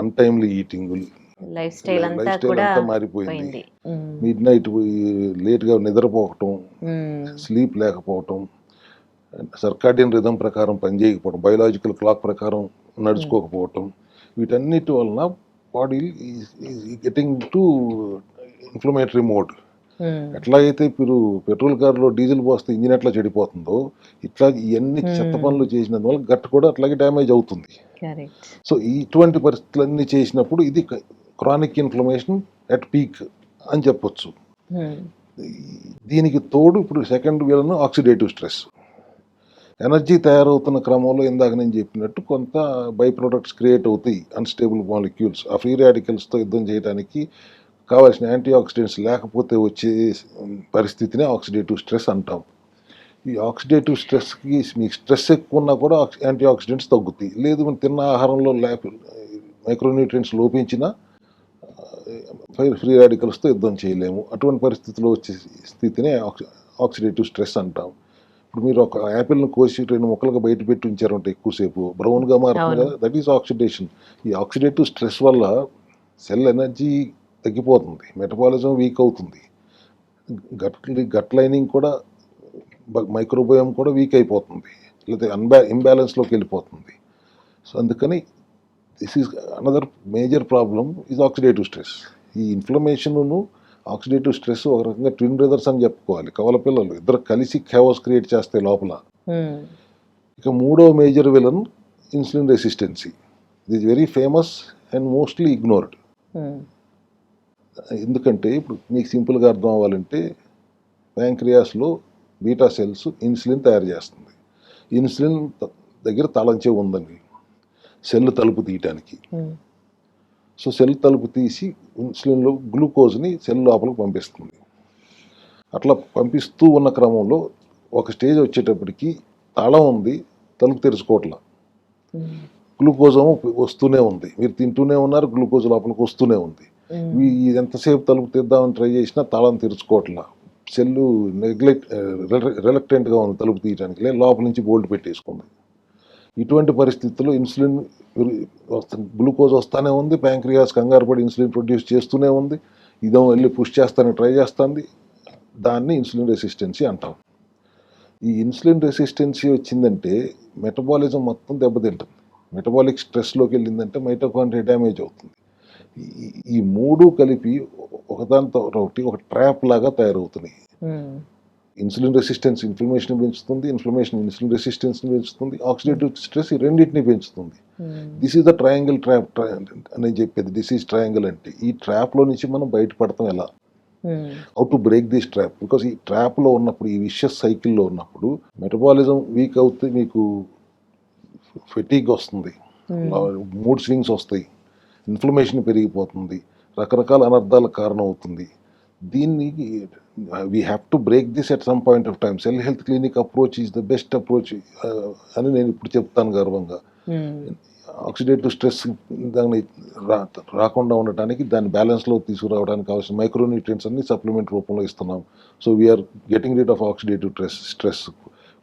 untimely eating, lifestyle అంతా మారిపోయింది. మిడ్ నైట్ లేట్గా నిద్రపోవటం, స్లీప్ లేకపోవటం, సర్కాడియన్ రిథం ప్రకారం పనిచేయకపోవడం, బయోలాజికల్ క్లాక్ ప్రకారం నడుచుకోకపోవటం, వీటన్నిటి వలన body getting to inflammatory mode. ఎట్లాగైతే ఇప్పుడు పెట్రోల్ కార్లో డీజిల్ పోస్తే ఇంజిన్ ఎట్లా చెడిపోతుందో, ఇట్లా ఇవన్నీ చెత్త పనులు చేసినందువల్ల గట్ కూడా అట్లాగే డ్యామేజ్ అవుతుంది. సో ఇటువంటి పరిస్థితులన్నీ చేసినప్పుడు ఇది క్రానిక్ ఇన్ఫ్లమేషన్ అట్ పీక్ అని చెప్పొచ్చు. దీనికి తోడు ఇప్పుడు second villain oxidative stress. Energy తయారవుతున్న క్రమంలో ఇందాక నేను చెప్పినట్టు కొంత బై ప్రొడక్ట్స్ క్రియేట్ అవుతాయి, అన్స్టేబుల్ మాలిక్యూల్స్. ఆ ఫ్రీ రాడికల్స్తో యుద్ధం చేయడానికి కావాల్సిన యాంటీ ఆక్సిడెంట్స్ లేకపోతే వచ్చే పరిస్థితిని ఆక్సిడేటివ్ స్ట్రెస్ అంటాం. ఈ ఆక్సిడేటివ్ స్ట్రెస్కి మీకు స్ట్రెస్ ఎక్కువ ఉన్నా కూడా యాంటీ ఆక్సిడెంట్స్ తగ్గుతాయి. లేదు మనం తిన్న ఆహారంలో మైక్రోన్యూట్రియంట్స్ లోపించినా ఫ్రీ రాడికల్స్తో యుద్ధం చేయలేము. అటువంటి పరిస్థితిలో వచ్చే స్థితిని ఆక్సిడేటివ్ స్ట్రెస్ అంటాం. ఇప్పుడు మీరు ఒక యాపిల్ను కోసి 2 ముక్కలుగా బయట పెట్టి ఉంచారంటే ఎక్కువసేపు బ్రౌన్గా మారుతుంది కదా, దట్ ఈస్ ఆక్సిడేషన్. ఈ ఆక్సిడేటివ్ స్ట్రెస్ వల్ల సెల్ ఎనర్జీ తగ్గిపోతుంది, మెటబాలిజం వీక్ అవుతుంది, గట్ లైనింగ్ కూడా మైక్రోబయోమ్ కూడా వీక్ అయిపోతుంది. లేకపోతే ఇంబ్యాలెన్స్లోకి వెళ్ళిపోతుంది. సో అందుకని this is another major problem is oxidative stress. ఈ ఇన్ఫ్లమేషన్ను ఆక్సిడేటివ్ స్ట్రెస్ ఒక రకంగా ట్విన్ బ్రదర్స్ అని చెప్పుకోవాలి. కవల పిల్లలు ఇద్దరు కలిసి ఖావస్ క్రియేట్ చేస్తే లోపల. ఇక మూడో మేజర్ విలన్ ఇన్సులిన్ రెసిస్టెన్సీ. ఇది is very famous and mostly ignored. ఎందుకంటే ఇప్పుడు మీకు సింపుల్గా అర్థం అవ్వాలంటే ప్యాంక్రియాస్లో బీటా సెల్స్ ఇన్సులిన్ తయారు చేస్తుంది. ఇన్సులిన్ దగ్గర తాళం చెవి ఉందండి సెల్ తలుపు తీయటానికి. సో సెల్ తలుపు తీసి ఇన్సులిన్లో గ్లూకోజ్ని సెల్ లోపలికి పంపిస్తుంది. అట్లా పంపిస్తూ ఉన్న క్రమంలో ఒక స్టేజ్ వచ్చేటప్పటికి తాళం ఉంది, తలుపు తెరుచుకోవట్లా. గ్లూకోజ్ వస్తూనే ఉంది, మీరు తింటూనే ఉన్నారు, గ్లూకోజ్ లోపలికి వస్తూనే ఉంది. ఎంతసేపు తలుపు తీద్దామని ట్రై చేసినా తాళం తెరుచుకోవట్లా. సెల్లు రిలక్టెంట్గా ఉంది తలుపు తీయడానికి, లోపల నుంచి బోల్ట్ పెట్టేసుకుంది. ఇటువంటి పరిస్థితుల్లో ఇన్సులిన్ గ్లూకోజ్ వస్తూనే ఉంది, ప్యాంక్రియాస్ కంగారు పడి ఇన్సులిన్ ప్రొడ్యూస్ చేస్తూనే ఉంది, ఇదో వెళ్ళి పుష్ చేస్తానికి ట్రై చేస్తుంది. దాన్ని ఇన్సులిన్ రెసిస్టెన్సీ అంటాం. ఈ ఇన్సులిన్ రెసిస్టెన్సీ వచ్చిందంటే మెటబాలిజం మొత్తం దెబ్బతింటుంది. మెటబాలిక్ స్ట్రెస్లోకి వెళ్ళిందంటే మైటోకాండ్రియా డ్యామేజ్ అవుతుంది. ఈ మూడు కలిపి ఒకదానితో ఒకటి ఒక ట్రాప్ లాగా తయారవుతున్నాయి. ఇన్సులిన్ రెసిస్టెన్స్ ఇన్ఫ్లమేషన్ పెంచుతుంది, ఇన్ఫ్లమేషన్ ఇన్సులిన్ రెసిస్టెన్స్ పెంచుతుంది, ఆక్సిడేటివ్ స్ట్రెస్ ఈ రెండింటిని పెంచుతుంది. This is the triangle trap అని చెప్పేది. డిసీజ్ ట్రయాంగిల్ అంటే ఈ ట్రాప్లో నుంచి మనం బయటపడతాం ఎలా, how to break this trap. Because ఈ ట్రాప్లో ఉన్నప్పుడు, ఈ విషియస్ సైకిల్లో ఉన్నప్పుడు మెటబాలిజం వీక్ అవుతే మీకు ఫెటీగ్ వస్తుంది, మూడ్ స్వింగ్స్ వస్తాయి, ఇన్ఫ్లమేషన్ పెరిగిపోతుంది, రకరకాల అనర్థాలకు కారణం అవుతుంది. దీన్ని we have to break this at some point of time. Cell health clinic approach is the best approach అని నేను ఇప్పుడు చెప్తాను గర్వంగా. ఆక్సిడేటివ్ స్ట్రెస్ దాన్ని రాకుండా ఉండటానికి, దాన్ని బ్యాలెన్స్లో తీసుకురావడానికి కావాల్సిన మైక్రోన్యూట్రియంట్స్ అన్ని సప్లిమెంట్ రూపంలో ఇస్తున్నాం. So we're getting rid of oxidative stress.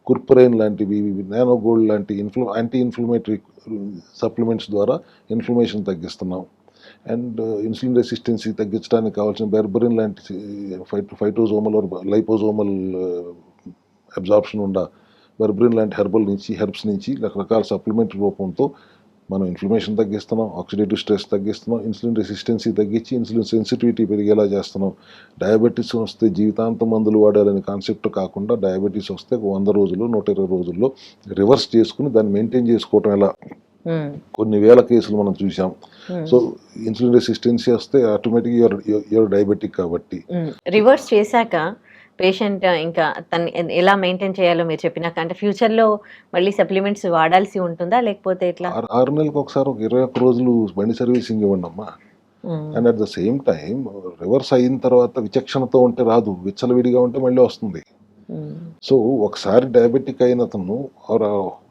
కుర్పరైన్ లాంటివి, నానోగోల్డ్ లాంటి యాంటీ ఇన్ఫ్లమేటరీ సప్లిమెంట్స్ ద్వారా ఇన్ఫ్లమేషన్ తగ్గిస్తున్నాం. అండ్ ఇన్సులిన్ రెసిస్టెన్సీ తగ్గించడానికి కావాల్సిన బెర్బరిన్ లాంటి ఫైటోజోమల్ లైపోజోమల్ అబ్జార్ప్షన్ ఉండ బెర్బరిన్ లాంటి హెర్బ్స్ నుంచి రకరకాల సప్లిమెంటరీ రూపంతో మనం ఇన్ఫ్లమేషన్ తగ్గిస్తున్నాం, ఆక్సిడేటివ్ స్ట్రెస్ తగ్గిస్తున్నాం, ఇన్సులిన్ రెసిస్టెన్సీ తగ్గించి ఇన్సులిన్ సెన్సిటివిటీ పెరిగేలా చేస్తున్నాం. డయాబెటీస్ వస్తే జీవితాంతం మందులు వాడాలనే కాన్సెప్ట్ కాకుండా, డయాబెటీస్ వస్తే 100 రోజులు 120 రోజుల్లో రివర్స్ చేసుకుని దాన్ని మెయింటైన్ చేసుకోవటం ఎలా, కొన్ని వేల కేసులు మనం చూసాం. సో ఇన్సులిన్ రెసిస్టెన్సీ వస్తే ఆటోమేటిక్గా యువర్ డయాబెటిక్. కాబట్టి రివర్స్ చేశాక పేషెంట్ ఇంకా తను ఎలా మెయింటైన్ చేయాలో మీరు చెప్పినాక, అంటే ఫ్యూచర్లో మళ్ళీ సప్లిమెంట్స్ వాడాల్సి ఉంటుందా, లేకపోతే ఎట్లా? 6 నెలలకు ఒకసారి ఒక 21 రోజులు బండి సర్వీసింగ్ ఇవ్వండి అమ్మా. And at the same time reverse అయిన తర్వాత విచక్షణతో ఉంటే రాదు, విచ్చలవిడిగా ఉంటే మళ్ళీ వస్తుంది. సో ఒకసారి డయాబెటిక్ అయిన అతను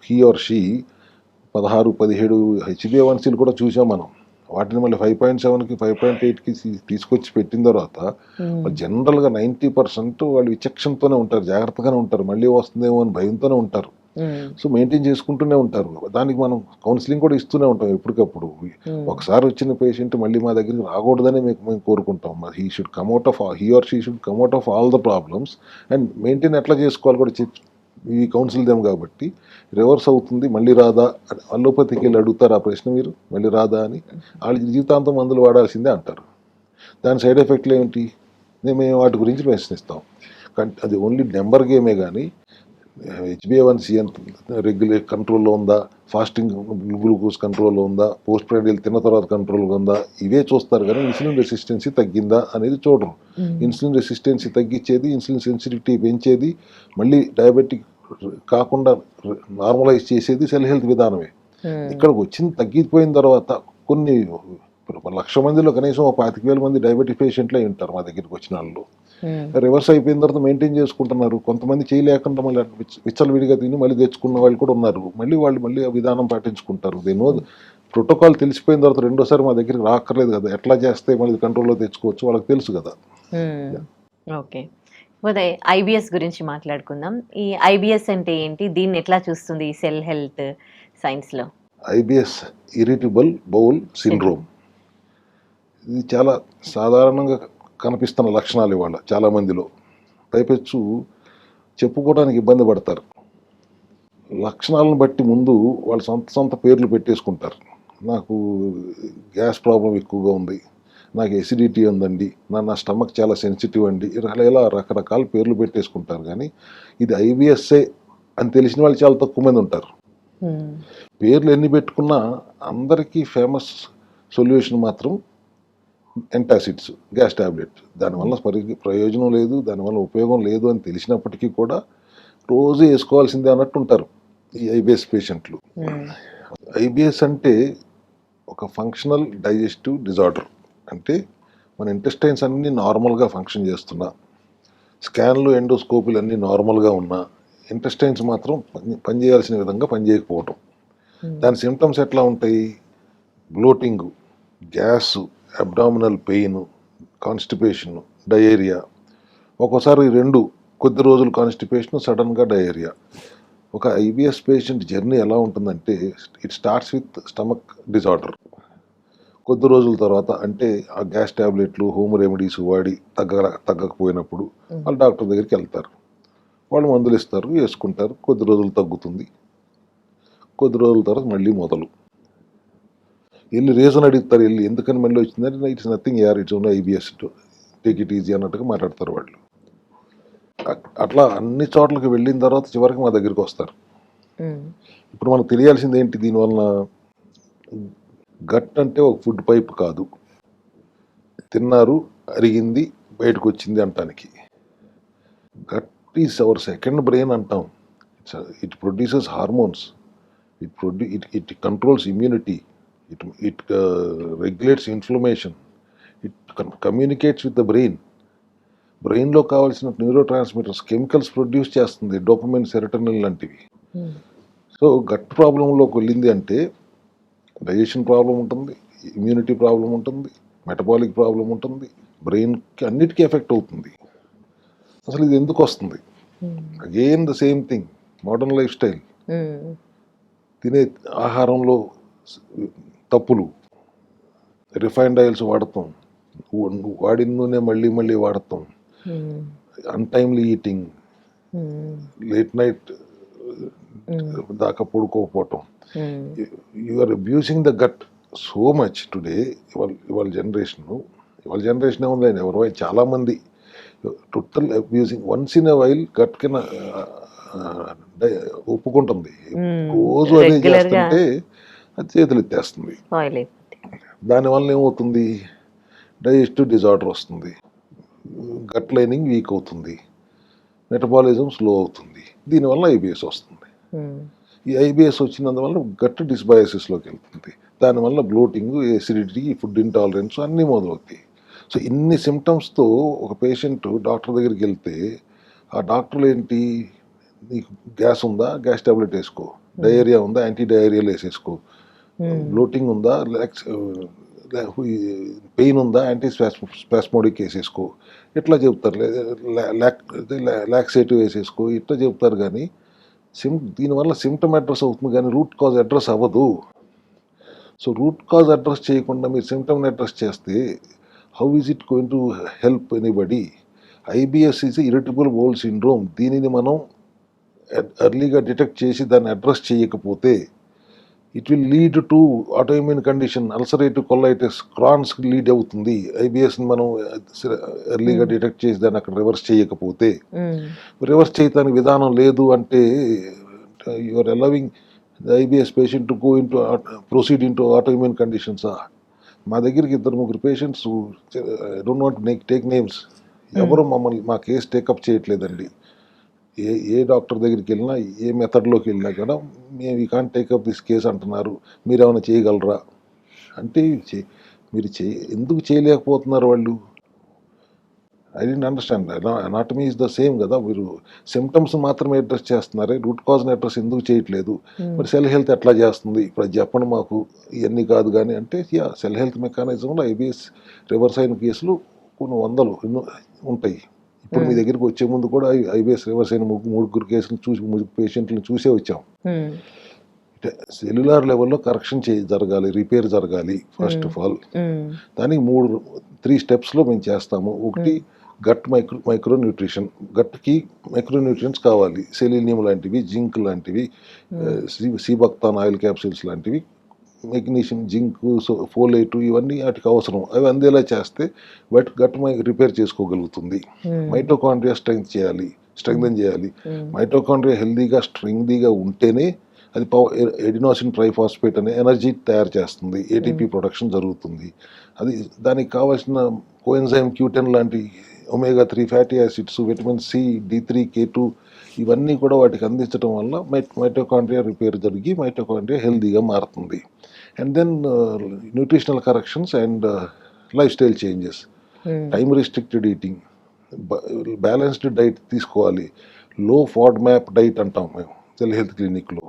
హీ ఆర్ షీ 16-17 HbA1cలు కూడా చూసాం మనం. వాటిని మళ్ళీ 5.7కి 5.8కి తీసుకొచ్చి పెట్టిన తర్వాత జనరల్గా 90% వాళ్ళు విచక్షణతోనే ఉంటారు, జాగ్రత్తగానే ఉంటారు, మళ్ళీ వస్తుందేమో అని భయంతోనే ఉంటారు. సో మెయింటైన్ చేసుకుంటూనే ఉంటారు. దానికి మనం కౌన్సిలింగ్ కూడా ఇస్తూనే ఉంటాం ఎప్పటికప్పుడు. ఒకసారి వచ్చిన పేషెంట్ మళ్ళీ మా దగ్గరికి రాకూడదని మేము కోరుకుంటాం. He or she should come out of all the problems and maintain ఎట్లా చేసుకోవాలి కూడా చెప్పి ఈ కౌన్సిల్ దేం. కాబట్టి రివర్స్ అవుతుంది, మళ్ళీ రాదా, అలోపతికి వెళ్ళి అడుగుతారు ఆ ప్రశ్న మీరు, మళ్ళీ రాదా అని. వాళ్ళు జీవితాంతం మందులు వాడాల్సిందే అంటారు. దాని సైడ్ ఎఫెక్ట్లు ఏమిటి, మేము వాటి గురించి ప్రశ్నిస్తాం. అది ఓన్లీ నెంబర్ గేమే కానీ HbA1c రెగ్యులర్ కంట్రోల్లో ఉందా, ఫాస్టింగ్ గ్లూకోజ్ కంట్రోల్లో ఉందా, పోస్ట్ ప్రైడల్ తిన్న తర్వాత కంట్రోల్గా ఉందా, ఇవే చూస్తారు కానీ ఇన్సులిన్ రెసిస్టెన్సీ తగ్గిందా అనేది చూడరు. ఇన్సులిన్ రెసిస్టెన్సీ తగ్గించేది, ఇన్సులిన్ సెన్సిటివిటీ పెంచేది, మళ్ళీ డయాబెటిక్ కాకుండా నార్మలైజ్ చేసేది సెల్ హెల్త్ విధానమే. ఇక్కడికి వచ్చింది తగ్గిపోయిన తర్వాత కొన్ని 1,00,000 మందిలో కనీసం 25,000 మంది డయాబెటిక్ పేషెంట్లే ఉంటారు మా దగ్గరికి వచ్చిన వాళ్ళు. రివర్స్ అయిపోయిన తర్వాత మెయింటైన్ చేసుకుంటున్నారు. కొంతమంది చేయలేకుండా మళ్ళీ విచ్చలవిడిగా తిని మళ్ళీ తెచ్చుకున్న వాళ్ళు కూడా ఉన్నారు. మళ్ళీ ఆ విధానం పాటించుకుంటారు. దేనో ప్రోటోకాల్ తెలిసిపోయిన తర్వాత రెండోసారి మా దగ్గరికి రాక్కర్లేదు కదా, ఎట్లా చేస్తే మళ్ళీ కంట్రోల్లో తెచ్చుకోవచ్చు వాళ్ళకి తెలుసు కదా. ఓకే, పోతే ఐబిఎస్ గురించి మాట్లాడుకుందాం. ఈ ఐబిఎస్ అంటే ఏంటి, దీన్ని ఎట్లా చూస్తుంది ఈ సెల్ హెల్త్ సైన్స్లో? IBS irritable bowel syndrome. ఇది చాలా సాధారణంగా కనిపిస్తున్న లక్షణాలు ఇవాళ చాలామందిలో. పైపెచ్చు చెప్పుకోవడానికి ఇబ్బంది పడతారు. లక్షణాలను బట్టి ముందు వాళ్ళు సొంత పేర్లు పెట్టేసుకుంటారు. నాకు గ్యాస్ ప్రాబ్లం ఎక్కువగా ఉంది, నాకు ఎసిడిటీ ఉందండి, నా స్టమక్ చాలా సెన్సిటివ్ అండి, ఇలా రకరకాల పేర్లు పెట్టేసుకుంటారు. కానీ ఇది ఐబిఎస్ఏ అని తెలిసిన వాళ్ళు చాలా తక్కువ మంది ఉంటారు. పేర్లు ఎన్ని పెట్టుకున్నా అందరికీ ఫేమస్ సొల్యూషన్ మాత్రం ఎంటాసిడ్స్, గ్యాస్ టాబ్లెట్స్. దానివల్ల ప్రయోజనం లేదు, దానివల్ల ఉపయోగం లేదు అని తెలిసినప్పటికీ కూడా రోజు వేసుకోవాల్సిందే అన్నట్టు ఉంటారు ఈ ఐబిఎస్ పేషెంట్లు. ఐబిఎస్ అంటే ఒక ఫంక్షనల్ డైజెస్టివ్ డిజార్డర్. అంటే మన ఇంటెస్టైన్స్ అన్నీ నార్మల్గా ఫంక్షన్ చేస్తున్నా, స్కాన్లు ఎండోస్కోపీలు అన్నీ నార్మల్గా ఉన్నా, ఇంటెస్టైన్స్ మాత్రం పనిచేయాల్సిన విధంగా పనిచేయకపోవటం. దాని సిమ్టమ్స్ ఎట్లా ఉంటాయి? Bloating, gas, abdominal pain, constipation, diarrhoea. ఒక్కోసారి రెండు, కొద్ది రోజులు కాన్స్టిపేషన్, సడన్గా డయేరియా. ఒక ఐబిఎస్ పేషెంట్ జర్నీ ఎలా ఉంటుందంటే it starts with stomach disorder. కొద్ది రోజుల తర్వాత అంటే ఆ గ్యాస్ ట్యాబ్లెట్లు, హోమ్ రెమెడీస్ వాడి తగ్గకపోయినప్పుడు వాళ్ళు డాక్టర్ దగ్గరికి వెళ్తారు. వాళ్ళు మందులు ఇస్తారు, వేసుకుంటారు, కొద్ది రోజులు తగ్గుతుంది, కొద్ది రోజుల తర్వాత మళ్ళీ మొదలు. వెళ్ళి రీజన్ అడుగుతారు, వెళ్ళి ఎందుకని మళ్ళీ వచ్చిందంటే ఇట్స్ నథింగ్ యార్, it's only IBS, take it easy అన్నట్టుగా మాట్లాడతారు వాళ్ళు. అట్లా అన్ని చోట్లకి వెళ్ళిన తర్వాత చివరికి మా దగ్గరికి వస్తారు. ఇప్పుడు మనకు తెలియాల్సింది ఏంటి దీనివల్ల? గట్ అంటే ఒక ఫుడ్ పైప్ కాదు, తిన్నారు అరిగింది బయటకు వచ్చింది అంటానికి. Gut is our second brain అంటాం. It produces hormones, it controls immunity, it regulates inflammation, it communicates with the brain. బ్రెయిన్లో కావాల్సిన న్యూరో ట్రాన్స్మిటర్స్, కెమికల్స్ ప్రొడ్యూస్ చేస్తుంది, డోపమైన్, సెరటోనిన్ లాంటివి. సో గట్ ప్రాబ్లంలోకి వెళ్ళింది అంటే డైజెషన్ ప్రాబ్లం ఉంటుంది, ఇమ్యూనిటీ ప్రాబ్లం ఉంటుంది, మెటబాలిక్ ప్రాబ్లం ఉంటుంది, బ్రెయిన్కి అన్నిటికీ ఎఫెక్ట్ అవుతుంది. అసలు ఇది ఎందుకు వస్తుంది? Again the same thing, modern lifestyle, తినే ఆహారంలో తప్పులు, రిఫైన్డ్ ఆయిల్స్ వాడతాం, వాడిన నూనె మళ్ళీ మళ్ళీ వాడతాం, అన్టైమ్లీ ఈటింగ్, లేట్ నైట్ దాకా పడుకోకపోవటం. You are abusing the gut so much today. ఇవాళ జనరేషన్ ఏముందండి, ఎవరో చాలా మంది total abusing. Once in a while gut కింద ఒప్పుకుంటుంది, రోజు అదే చేస్తుంటే అది చేతులు ఎత్తేస్తుంది. దానివల్ల ఏమవుతుంది? డైజెస్టివ్ డిజార్డర్ వస్తుంది, గట్ లైనింగ్ వీక్ అవుతుంది, మెటబాలిజం స్లో అవుతుంది. దీనివల్ల ఐబిఎస్ వస్తుంది. ఈ ఐబిఎస్ వచ్చినందువల్ల గట్ డిస్బయాసిస్లోకి వెళ్తుంది. దానివల్ల బ్లోటింగ్, ఎసిడిటీ, ఫుడ్ ఇంటాలరెన్స్ అన్నీ మొదలవుతాయి. సో ఇన్ని సిమ్టమ్స్తో ఒక పేషెంట్ డాక్టర్ దగ్గరికి వెళ్తే ఆ డాక్టర్లు ఏంటి, నీకు గ్యాస్ ఉందా, గ్యాస్ టాబ్లెట్ వేసుకో, డయేరియా ఉందా, యాంటీ డయేరియాలు వేసేసుకో, బ్లోటింగ్ ఉందా, పెయిన్ ఉందా, యాంటీ స్పాస్మోడిక్ వేసేసుకో, ఇట్లా చెప్తారు. లాక్సేటివ్ వేసేసుకో, ఇట్లా చెప్తారు. కానీ దీనివల్ల సిమ్టమ్ అడ్రస్ అవుతుంది కానీ రూట్ కాజ్ అడ్రస్ అవ్వదు. సో రూట్ కాజ్ అడ్రస్ చేయకుండా మీరు సిమ్టమ్ని అడ్రస్ చేస్తే how is it going to help anybody? IBS is irritable bowel syndrome. దీనిని మనం ఎర్లీగా డిటెక్ట్ చేసి దాన్ని అడ్రస్ చేయకపోతే it will lead to autoimmune condition, ulcerative colitis, క్రాన్స్కి లీడ్ అవుతుంది. ఐబిఎస్ని మనం ఎర్లీగా డిటెక్ట్ చేసి దాన్ని అక్కడ రివర్స్ చేయకపోతే, రివర్స్ చేయడానికి విధానం లేదు అంటే you are allowing the IBS patient to go into proceed into ఆటోఇమ్యూన్ కండిషన్సా? మా దగ్గరికి 2-3 patients, I don't want take names, ఎవరు మా కేసు టేకప్ చేయట్లేదండి. ఏ డాక్టర్ దగ్గరికి వెళ్ళినా, ఏ మెథడ్లోకి వెళ్ళినా కూడా మేము ఈ కాంట్ టేకప్ దిస్ కేసు అంటున్నారు, మీరు ఏమైనా చేయగలరా అంటే మీరు ఎందుకు చేయలేకపోతున్నారు వాళ్ళు? I don't understand. Anatomy is the same కదా. మీరు సిమ్టమ్స్ మాత్రమే అడ్రస్ చేస్తున్నారే, రూట్ కాజ్ని అడ్రస్ ఎందుకు చేయట్లేదు? మరి సెల్ హెల్త్ ఎట్లా చేస్తుంది? ఇప్పుడు చెప్పండి మాకు, ఇవన్నీ కాదు కానీ అంటే సెల్ హెల్త్ మెకానిజంలో ఐబిఎస్ రివర్స్ అయిన కేసులు కొన్ని వందలు ఉంటాయి. ఇప్పుడు మీ దగ్గరికి వచ్చే ముందు కూడా ఐబిఎస్ రివర్స్ అయిన 3 కేసులు చూసి, 3 పేషెంట్లను చూసే వచ్చాం. సెల్యులార్ లెవెల్లో కరెక్షన్ జరగాలి, రిపేర్ జరగాలి. ఫస్ట్ ఆఫ్ ఆల్ దానికి 3 స్టెప్స్లో మేము చేస్తాము. ఒకటి, గట్ మైక్రో న్యూట్రిషన్, గట్కి మైక్రో న్యూట్రియంట్స్ కావాలి, సెలీనియం లాంటివి, జింక్ లాంటివి, సీబక్తాన్ ఆయిల్ క్యాప్సూల్స్ లాంటివి, మెగ్నీషియం, జింక్, ఫోలేట్, ఇవన్నీ వాటికి అవసరం. అవి అందేలా చేస్తే గట్ రిపేర్ చేసుకోగలుగుతుంది. మైటోకాండ్రియా స్ట్రెంగ్థెన్ చేయాలి. మైటోకాండ్రియా హెల్దీగా స్ట్రెంగ్దీగా ఉంటేనే అది ఎడినోసిన్ ట్రైఫాస్ఫేట్ అనే ఎనర్జీ తయారు చేస్తుంది, ఏటీపీ ప్రొడక్షన్ జరుగుతుంది. అది దానికి కావాల్సిన కోఎన్జైమ్ Q10 లాంటి omega-3 fatty acids, vitamin C, D3, K2 ఇవన్నీ కూడా వాటికి అందించడం వల్ల మైటోకాండ్రియా రిపేర్ జరిగి మైటోకాండ్రియా హెల్దీగా మారుతుంది. And then nutritional corrections and life style changes, time restricted eating, balanced diet తీసుకోవాలి. లో FODMAP డైట్ అంటాం మేము సెల్ హెల్త్ క్లినిక్లో.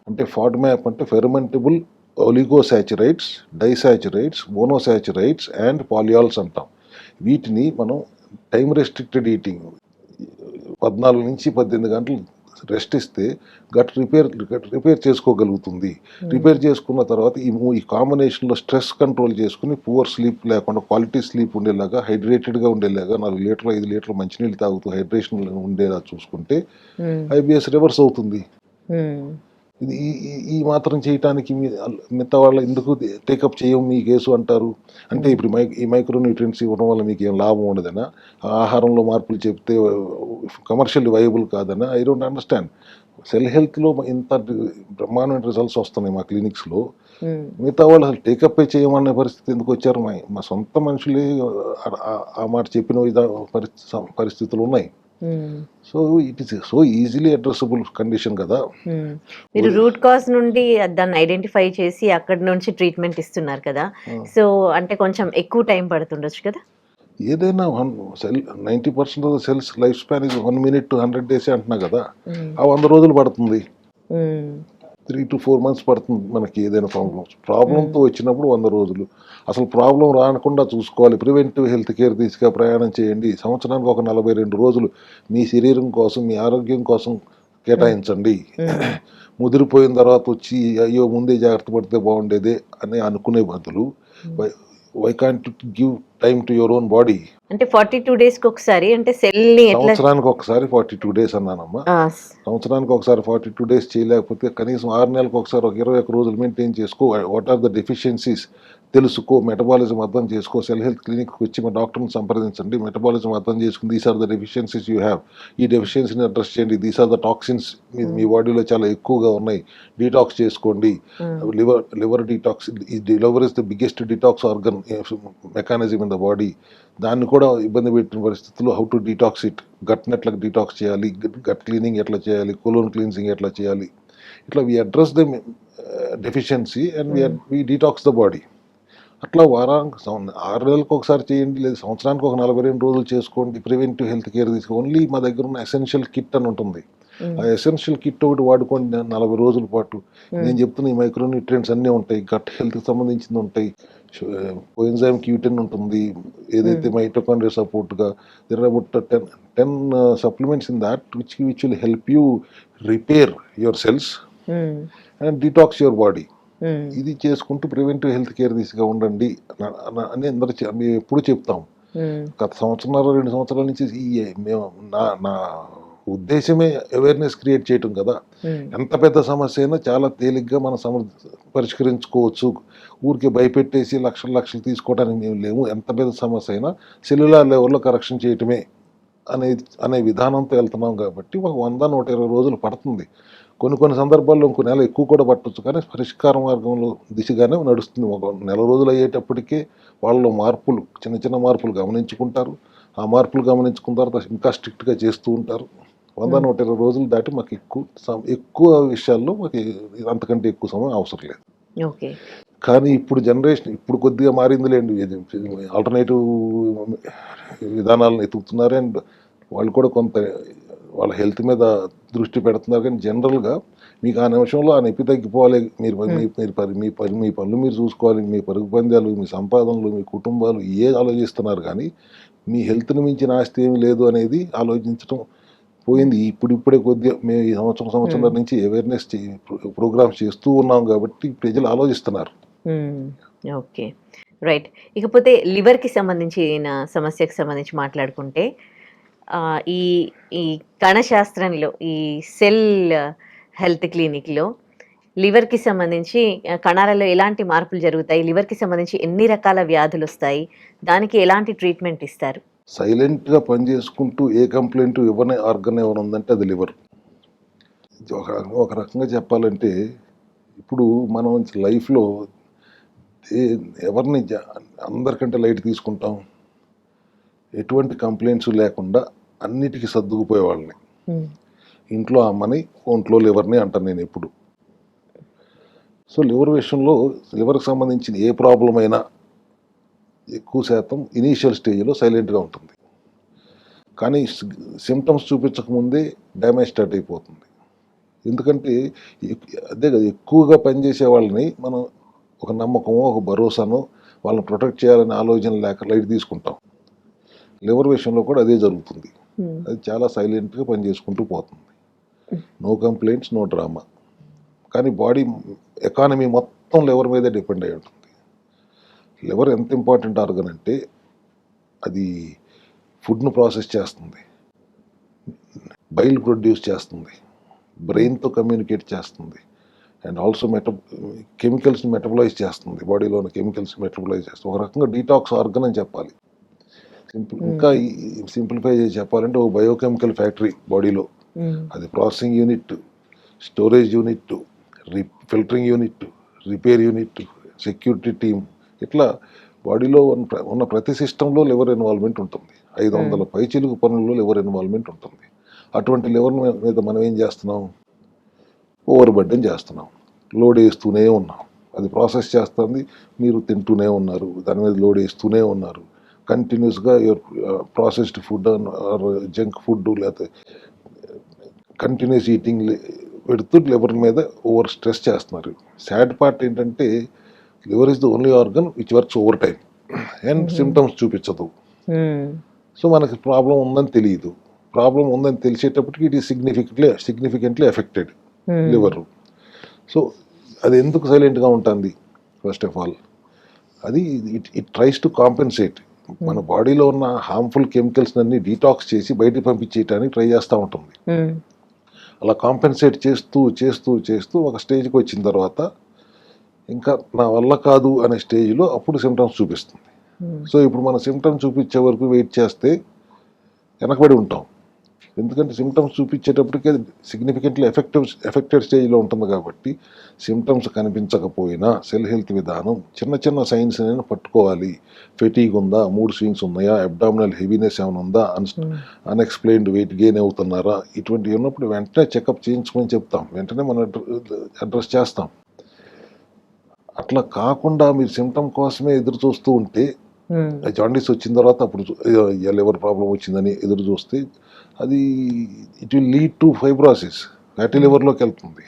అంటే FODMAP అంటే ఫెర్మెంటబుల్ ఒలిగోసాచురైడ్స్, డైసాచురైడ్స్, మోనోసాచురైడ్స్ అండ్ పాలియాల్స్ అంటాం. వీటిని మనం టైం రెస్ట్రిక్టెడ్ ఈటింగ్ 14 నుంచి 18 గంటలు రెస్ట్ ఇస్తే గట్ రిపేర్ చేసుకోగలుగుతుంది. రిపేర్ చేసుకున్న తర్వాత ఈ కాంబినేషన్లో స్ట్రెస్ కంట్రోల్ చేసుకుని పువర్ స్లీప్ లేకుండా క్వాలిటీ స్లీప్ ఉండేలాగా, హైడ్రేటెడ్గా ఉండేలాగా 4 లీటర్లు 5 లీటర్లు మంచినీళ్ళు తాగుతూ హైడ్రేషన్ ఉండేలా చూసుకుంటే IBS రివర్స్ అవుతుంది. ఇది ఈ మాత్రం చేయటానికి మిగతా వాళ్ళు ఎందుకు టేకప్ చేయం మీ కేసు అంటారు. అంటే ఇప్పుడు ఈ మైక్రో న్యూట్రియంట్స్ ఇవ్వడం వల్ల మీకు ఏం లాభం ఉండదనా, ఆహారంలో మార్పులు చెప్తే కమర్షియల్ వైబుల్ కాదనా? I don't understand. సెల్ హెల్త్లో ఇంత బ్రహ్మాండమైన రిజల్ట్స్ వస్తున్నాయి మా క్లినిక్స్లో. మిగతా వాళ్ళు అసలు టేకప్ చేయమనే పరిస్థితి ఎందుకు వచ్చారు? మా సొంత మనుషులే ఆ మాట చెప్పిన పరిస్థితులు ఉన్నాయి. So it is so easily addressable condition కదా. మీరు రూట్ కాజ్ నుండి దాన్ని ఐడెంటిఫై చేసి అక్కడ నుంచి ట్రీట్మెంట్ ఇస్తున్నారు కదా. సో అంటే కొంచెం ఎక్కువ టైం పడుతుండొచ్చు కదా. ఏదైనా 90% of the cells life span is 1 minute to 100 days అంటున్నా కదా. ఆ 100 రోజులు పడుతుంది, 3 to 4 months పడుతుంది మనకి ఏదైనా ప్రాబ్లంతో వచ్చినప్పుడు 100 రోజులు. అసలు ప్రాబ్లం రాకుండా చూసుకోవాలి. ప్రివెంటివ్ హెల్త్ కేర్ తీసుగా ప్రయాణం చేయండి. సంవత్సరానికి ఒక 42 రోజులు మీ శరీరం కోసం, మీ ఆరోగ్యం కోసం కేటాయించండి. ముదిరిపోయిన తర్వాత వచ్చి అయ్యో ముందే జాగ్రత్త పడితే బాగుండేదే అని అనుకునే బదులు why can't give time to your own body. అంటే 42 days కి ఒకసారి, అంటే సెల్ ని సంవత్సరానికి ఒకసారి 42 days అన్నానమ్మా. సంవత్సరానికి ఒకసారి 42 days చేయలేకపోతే కనీసం 6 నెలలకు ఒకసారి ఒక 21 రోజులు మెయింటైన్ చేసుకో. వాట్ ఆర్ ద డెఫిషియన్సీస్ తెలుసుకో, మెటబాలిజం అర్థం చేసుకో. సెల్ హెల్త్ క్లినిక్కి వచ్చి మా డాక్టర్ని సంప్రదించండి. మెటబాలిజం అర్థం చేసుకుని these are the deficiencies you have, ఈ డెఫిషియన్సీని అడ్రస్ చేయండి. దీస్ ఆర్ ద టాక్సిన్స్ మీ బాడీలో చాలా ఎక్కువగా ఉన్నాయి, డీటాక్స్ చేసుకోండి. Liver detox, liver is the biggest detox organ mechanism in the body. దాన్ని కూడా ఇబ్బంది పెట్టిన పరిస్థితుల్లో హౌ టు డీటాక్స్ ఇట్, గట్ని ఎట్లా డీటాక్స్ చేయాలి, గట్ క్లీనింగ్ ఎట్లా చేయాలి, కోలోన్ క్లీన్సింగ్ ఎట్లా చేయాలి. ఇట్లా we address the deficiency and we detox the body. అట్లా వారానికి 6 నెలలకు ఒకసారి చేయండి, లేదా సంవత్సరానికి ఒక 42 రోజులు చేసుకోండి. ప్రివెంటివ్ హెల్త్ కేర్ తీసుకో. ఓన్లీ మా దగ్గర ఉన్న ఎసెన్షియల్ కిట్ అని ఉంటుంది. ఆ ఎసెన్షియల్ కిట్ ఒకటి వాడుకోండి 40 రోజుల పాటు. నేను చెప్తున్న ఈ మైక్రో న్యూట్రియంట్స్ అన్నీ ఉంటాయి, గట్ హెల్త్కి సంబంధించింది ఉంటాయి, కోఎన్జైమ్ Q10 ఉంటుంది, ఏదైతే మైటోకాండ్రియా సపోర్ట్గా. There are about 10 supplements in that which will help you repair your cells and detox your body. ఇది చేసుకుంటూ ప్రివెంటివ్ హెల్త్ కేర్ దిశగా ఉండండి అని అందరూ మేము ఎప్పుడు చెప్తాం. గత 2 సంవత్సరాల నుంచి మేము నా ఉద్దేశమే అవేర్నెస్ క్రియేట్ చేయటం కదా. ఎంత పెద్ద సమస్య అయినా చాలా తేలిగ్గా మనం పరిష్కరించుకోవచ్చు. ఊరికే భయపెట్టేసి లక్షలు తీసుకోవడానికి మేము లేము. ఎంత పెద్ద సమస్య అయినా సెల్యులార్ లెవెల్లో కరెక్షన్ చేయటమే అనే విధానంతో వెళ్తున్నాం కాబట్టి ఒక 100-120 రోజులు పడుతుంది. కొన్ని సందర్భాల్లో ఇంకో నెల ఎక్కువ కూడా పట్టవచ్చు, కానీ పరిష్కార మార్గంలో దిశగానే నడుస్తుంది. ఒక నెల రోజులు అయ్యేటప్పటికే వాళ్ళలో మార్పులు, చిన్న మార్పులు గమనించుకుంటారు. ఆ మార్పులు గమనించుకున్న తర్వాత ఇంకా స్ట్రిక్ట్గా చేస్తూ ఉంటారు. 100-120 రోజులు దాటి మాకు ఎక్కువ విషయాల్లో మాకు అంతకంటే ఎక్కువ సమయం అవసరం లేదు. కానీ ఇప్పుడు జనరేషన్ ఇప్పుడు కొద్దిగా మారిందిలేండి. ఆల్టర్నేటివ్ విధానాలను ఎతుకుతున్నారు అండ్ వాళ్ళు కూడా కొంత వాళ్ళ హెల్త్ మీద దృష్టి పెడుతున్నారు. కానీ జనరల్గా మీకు ఆ నిమిషంలో ఆ నొప్పి తగ్గిపోవాలి, మీ పనులు మీరు చూసుకోవాలి, మీ పరుగు పందాలు, మీ సంపాదనలు, మీ కుటుంబాలు ఆలోచిస్తున్నారు. కానీ మీ హెల్త్ని మించిన ఆస్తి ఏమి లేదు అనేది ఆలోచించడం పోయింది. ఇప్పుడే కొద్దిగా మేము ఈ సంవత్సరం నుంచి అవేర్నెస్ ప్రోగ్రామ్స్ చేస్తూ ఉన్నాం కాబట్టి ప్రజలు ఆలోచిస్తున్నారు. Okay, right. ఇకపోతే లివర్‌కి సంబంధించిన సమస్యకి సంబంధించి మాట్లాడుకుంటే ఈ ఈ కణశాస్త్రంలో ఈ సెల్ హెల్త్ క్లినిక్‌లో లివర్‌కి సంబంధించి కణాలలో ఎలాంటి మార్పులు జరుగుతాయి? లివర్‌కి సంబంధించి ఎన్ని రకాల వ్యాధులొస్తాయి? దానికి ఎలాంటి ట్రీట్మెంట్ ఇస్తారు? సైలెంట్‌గా పనిచేసుకుంటూ ఏ కంప్లెయింట్ ఇవ్వని ఆర్గన్ ఏమైనా ఉందంటే అది లివర్. ఒక ఒక రకంగా చెప్పాలంటే ఇప్పుడు మనం లైఫ్‌లో ఏ ఎవరిని అందరికంటే లైట్ తీసుకుంటాం. ఎటువంటి కంప్లెయింట్స్ లేకుండా అన్నిటికి సర్దుకుపోయేవాళ్ళని. ఇంట్లో అమ్మని, ఒంట్లో లివర్‌ని అంటాను నేనెప్పుడు. సో, లివర్ విషయంలో లివర్‌కి సంబంధించిన ఏ ప్రాబ్లమ్ అయినా ఎక్కువ శాతం ఇనీషియల్ స్టేజ్‌లో సైలెంట్‌గా ఉంటుంది. కానీ సింప్టమ్స్ చూపించకముందే డ్యామేజ్ స్టార్ట్ అయిపోతుంది. ఎందుకంటే అదే కదా, ఎక్కువగా పనిచేసే వాళ్ళని మనం ఒక నమ్మకమో, ఒక భరోసానో, వాళ్ళని ప్రొటెక్ట్ చేయాలనే ఆలోచన లేక లైట్ తీసుకుంటాం. లివర్ విషయంలో కూడా అదే జరుగుతుంది. అది చాలా సైలెంట్‌గా పనిచేసుకుంటూ పోతుంది. No complaints, no drama. కానీ బాడీ ఎకానమీ మొత్తం లివర్ మీదే డిపెండ్ అయి ఉంటుంది. లివర్ ఎంత ఇంపార్టెంట్ ఆర్గన్ అంటే అది ఫుడ్ను ప్రాసెస్ చేస్తుంది, బైల్ ప్రొడ్యూస్ చేస్తుంది, బ్రెయిన్తో కమ్యూనికేట్ చేస్తుంది, అండ్ ఆల్సో కెమికల్స్ని మెటబలైజ్ చేస్తుంది. బాడీలోని కెమికల్స్ మెటబలైజ్ చేస్తుంది. ఒక రకంగా డీటాక్స్ ఆర్గన్ అని చెప్పాలి. ఇంకా సింప్లిఫై చేసి చెప్పాలంటే ఒక బయోకెమికల్ ఫ్యాక్టరీ బాడీలో. అది processing unit, storage unit, filtering unit, repair unit, security team, ఇట్లా బాడీలో ఉన్న ప్రతి సిస్టంలో లివర్ ఇన్వాల్వ్మెంట్ ఉంటుంది. 500 పైచిలుకు పనుల్లో లివర్ ఇన్వాల్వ్మెంట్ ఉంటుంది. అటువంటి లివర్ మీద మనం ఏం చేస్తున్నాం? ఓవర్ బర్డెన్ చేస్తున్నాం, లోడ్ వేస్తూనే ఉన్నాం. అది ప్రాసెస్ చేస్తుంది, మీరు తింటూనే ఉన్నారు, దాని మీద లోడ్ వేస్తూనే ఉన్నారు. కంటిన్యూస్గా processed food or junk food లేకపోతే కంటిన్యూస్ ఈటింగ్ పెడుతూ లివర్ మీద ఓవర్ స్ట్రెస్ చేస్తున్నారు. సాడ్ పార్ట్ ఏంటంటే liver is the only organ which works overtime and symptoms చూపించదు. సో మనకి ప్రాబ్లం ఉందని తెలియదు. ప్రాబ్లం ఉందని తెలిసేటప్పటికి it is significantly affected liver. So అది ఎందుకు సైలెంట్గా ఉంటుంది? ఫస్ట్ ఆఫ్ ఆల్ అది ఇట్ ట్రైస్ టు కాంపెన్సేట్. మన బాడీలో ఉన్న హార్మ్ఫుల్ కెమికల్స్ అన్ని డీటాక్స్ చేసి బయటకు పంపించేయడానికి ట్రై చేస్తూ ఉంటుంది. అలా కాంపెన్సేట్ చేస్తూ చేస్తూ చేస్తూ ఒక స్టేజ్కి వచ్చిన తర్వాత ఇంకా నా వల్ల కాదు అనే స్టేజ్లో అప్పుడు సిమ్టమ్స్ చూపిస్తుంది. సో ఇప్పుడు మన సిమ్టమ్స్ చూపించే వరకు వెయిట్ చేస్తే వెనకబడి ఉంటాం. ఎందుకంటే సిమ్టమ్స్ చూపించేటప్పటికే సిగ్నిఫికెంట్లీ ఎఫెక్టెడ్ స్టేజ్లో ఉంటుంది. కాబట్టి సిమ్టమ్స్ కనిపించకపోయినా సెల్ హెల్త్ విధానం చిన్న చిన్న సైన్స్ అయినా పట్టుకోవాలి. ఫెటీగ్ ఉందా, మూడ్ స్వింగ్స్ ఉన్నాయా, అబ్డామినల్ హెవీనెస్ ఏమైనా ఉందా, అన్ఎక్స్ప్లెయిన్డ్ వెయిట్ గెయిన్ అవుతున్నారా, ఇటువంటివి ఉన్నప్పుడు వెంటనే చెకప్ చేయించుకొని చెప్తాం, వెంటనే మనం అడ్రస్ చేస్తాం. అట్లా కాకుండా మీరు సిమ్టమ్ కోసమే ఎదురు చూస్తూ ఉంటే జాండీస్ వచ్చిన తర్వాత అప్పుడు లివర్ ప్రాబ్లం వచ్చిందని ఎదురు చూస్తే అది it will lead to fibrosis, fatty లివర్లోకి వెళ్తుంది.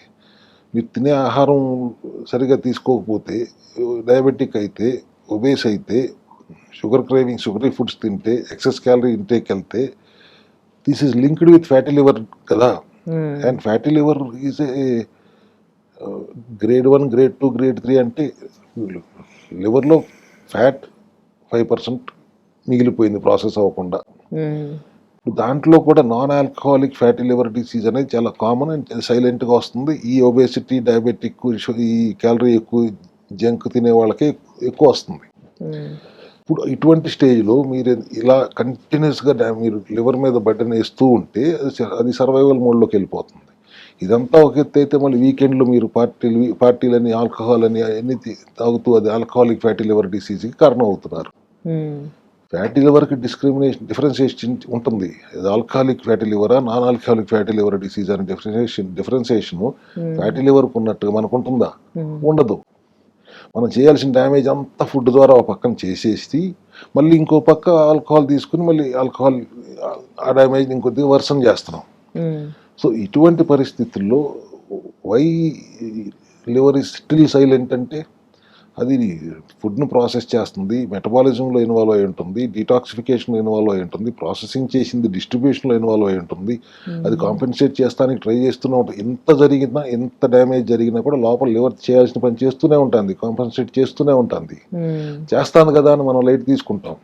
మీరు తినే ఆహారం సరిగా తీసుకోకపోతే, డయాబెటిక్ అయితే, ఒబేస్ అయితే, షుగరీ ఫుడ్స్ తింటే, ఎక్సెస్ క్యాలరీ ఇంటేక్ వెళ్తే, this is linked with fatty liver కదా. And fatty liver is a grade 1, grade 2, grade 3 అంటే లివర్లో ఫ్యాట్ 5% మిగిలిపోయింది ప్రాసెస్ అవ్వకుండా. దాంట్లో కూడా non alcoholic fatty liver disease అనేది చాలా కామన్ అండ్ సైలెంట్గా వస్తుంది. ఈ ఒబేసిటీ, డయాబెటిక్, ఈ క్యాలరీ ఎక్కువ జంక్ తినే వాళ్ళకే ఎక్కువ వస్తుంది. ఇప్పుడు ఇటువంటి స్టేజ్లో మీరు ఇలా కంటిన్యూస్గా మీరు లివర్ మీద బర్డెన్ వేస్తూ ఉంటే అది సర్వైవల్ మోడ్లోకి వెళ్ళిపోతుంది. ఇదంతా ఒక ఎత్తు అయితే మళ్ళీ వీకెండ్లో మీరు పార్టీలని, ఆల్కహాల్ అని అన్ని తాగుతూ అది ఆల్కహాలిక్ ఫ్యాటీ లివర్ డిసీజ్కి కారణం అవుతున్నారు. ఫ్యాటీ లివర్కి డిఫరెన్షియేషన్ ఉంటుంది. ఆల్కహాలిక్ ఫ్యాటీ లివరా, non alcoholic fatty liver disease అనే డిఫరెన్షియేషన్ ఫ్యాటీ లివర్కి ఉన్నట్టుగా మనకు ఉంటుందా? ఉండదు. మనం చేయాల్సిన డ్యామేజ్ అంతా ఫుడ్ ద్వారా ఒక పక్కన చేసేసి మళ్ళీ ఇంకో పక్క ఆల్కహాల్ తీసుకుని మళ్ళీ ఆల్కహాల్ ఆ డ్యామేజ్ ఇంకొద్దిగా వర్సన్ చేస్తున్నాం. సో ఇటువంటి పరిస్థితుల్లో why liver is still silent అంటే అది ఫుడ్ను ప్రాసెస్ చేస్తుంది, మెటబాలిజంలో ఇన్వాల్వ్ అయి ఉంటుంది, డీటాక్సిఫికేషన్లో ఇన్వాల్వ్ అయి ఉంటుంది, ప్రాసెసింగ్ చేసింది డిస్ట్రిబ్యూషన్లో ఇన్వాల్వ్ అయి ఉంటుంది. అది కాంపెన్సేట్ చేస్తానికి ట్రై చేస్తూనే ఉంటుంది. ఎంత జరిగినా, ఎంత డ్యామేజ్ జరిగినా కూడా లోపల లివర్ చేయాల్సిన పని చేస్తూనే ఉంటుంది, కాంపెన్సేట్ చేస్తూనే ఉంటుంది. చేస్తాను కదా అని మనం లైట్ తీసుకుంటాం.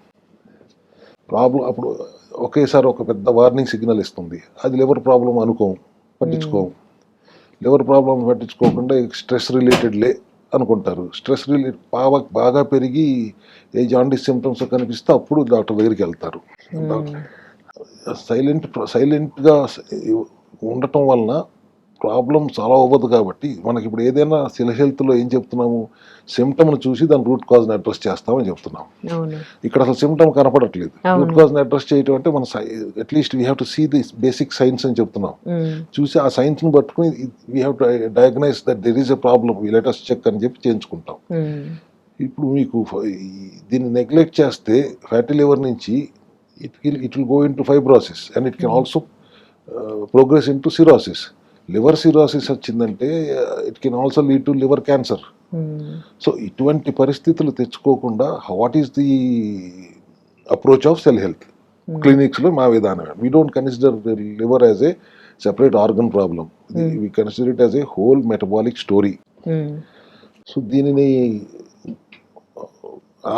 ప్రాబ్లం అప్పుడు ఒకేసారి ఒక పెద్ద వార్నింగ్ సిగ్నల్ ఇస్తుంది, అది లివర్ ప్రాబ్లం అనుకోం, పట్టించుకోం. లివర్ ప్రాబ్లం పట్టించుకోకుండా స్ట్రెస్ రిలేటెడ్లే అనుకుంటారు. స్ట్రెస్ రిలేటెడ్ బాగా పెరిగి ఏ జాండీస్ సిమ్టమ్స్ కనిపిస్తే అప్పుడు డాక్టర్ దగ్గరికి వెళ్తారు. సైలెంట్గా ఉండటం వలన ప్రాబ్లం సాల్వ్ అవ్వదు. కాబట్టి మనకి ఇప్పుడు ఏదైనా హెల్త్లో ఏం చెప్తున్నాము, సిమ్టమ్ను చూసి దాని రూట్ కాజ్ని అడ్రస్ చేస్తామని చెప్తున్నాం. ఇక్కడ అసలు సిమ్టమ్ కనపడట్లేదు. రూట్ కాజ్ని అడ్రస్ చేయటం అంటే మన at least we have to see the basic science అని చెప్తున్నాం. చూసి ఆ సైన్స్ని పట్టుకుని we have to diagnose that there is a problem, we let us check అని చెప్పి చేయించుకుంటాం. ఇప్పుడు మీకు దీన్ని నెగ్లెక్ట్ చేస్తే ఫ్యాటీ లివర్ నుంచి it will go in to fibrosis and it can also progress in to cirrhosis. Liver cirrhosis వచ్చిందంటే it can also lead to liver cancer. So ఇటువంటి పరిస్థితులు తెచ్చుకోకుండా what is the approach of cell health క్లినిక్స్లో మా విధానం, we don't consider liver as a separate organ problem, we consider it as a whole metabolic story. So దీనిని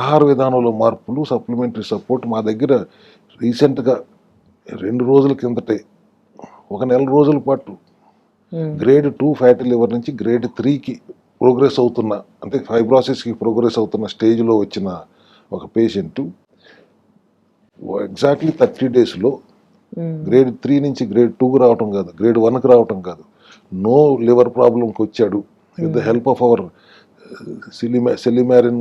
ఆహార విధానంలో మార్పులు, సప్లిమెంటరీ సపోర్ట్ మా దగ్గర రీసెంట్గా 2 రోజుల కిందటే 1 నెల రోజుల పాటు గ్రేడ్ 2 ఫ్యాటీ లివర్ నుంచి గ్రేడ్ 3కి ప్రోగ్రెస్ అవుతున్న, అంటే ఫైబ్రోసిస్కి ప్రోగ్రెస్ అవుతున్న స్టేజ్లో వచ్చిన ఒక పేషెంట్ ఎగ్జాక్ట్లీ 30 daysలో గ్రేడ్ 3 నుంచి గ్రేడ్ 2కి రావటం కాదు, గ్రేడ్ 1కి రావటం కాదు, నో లివర్ ప్రాబ్లంకి వచ్చాడు. With the help of our silymarin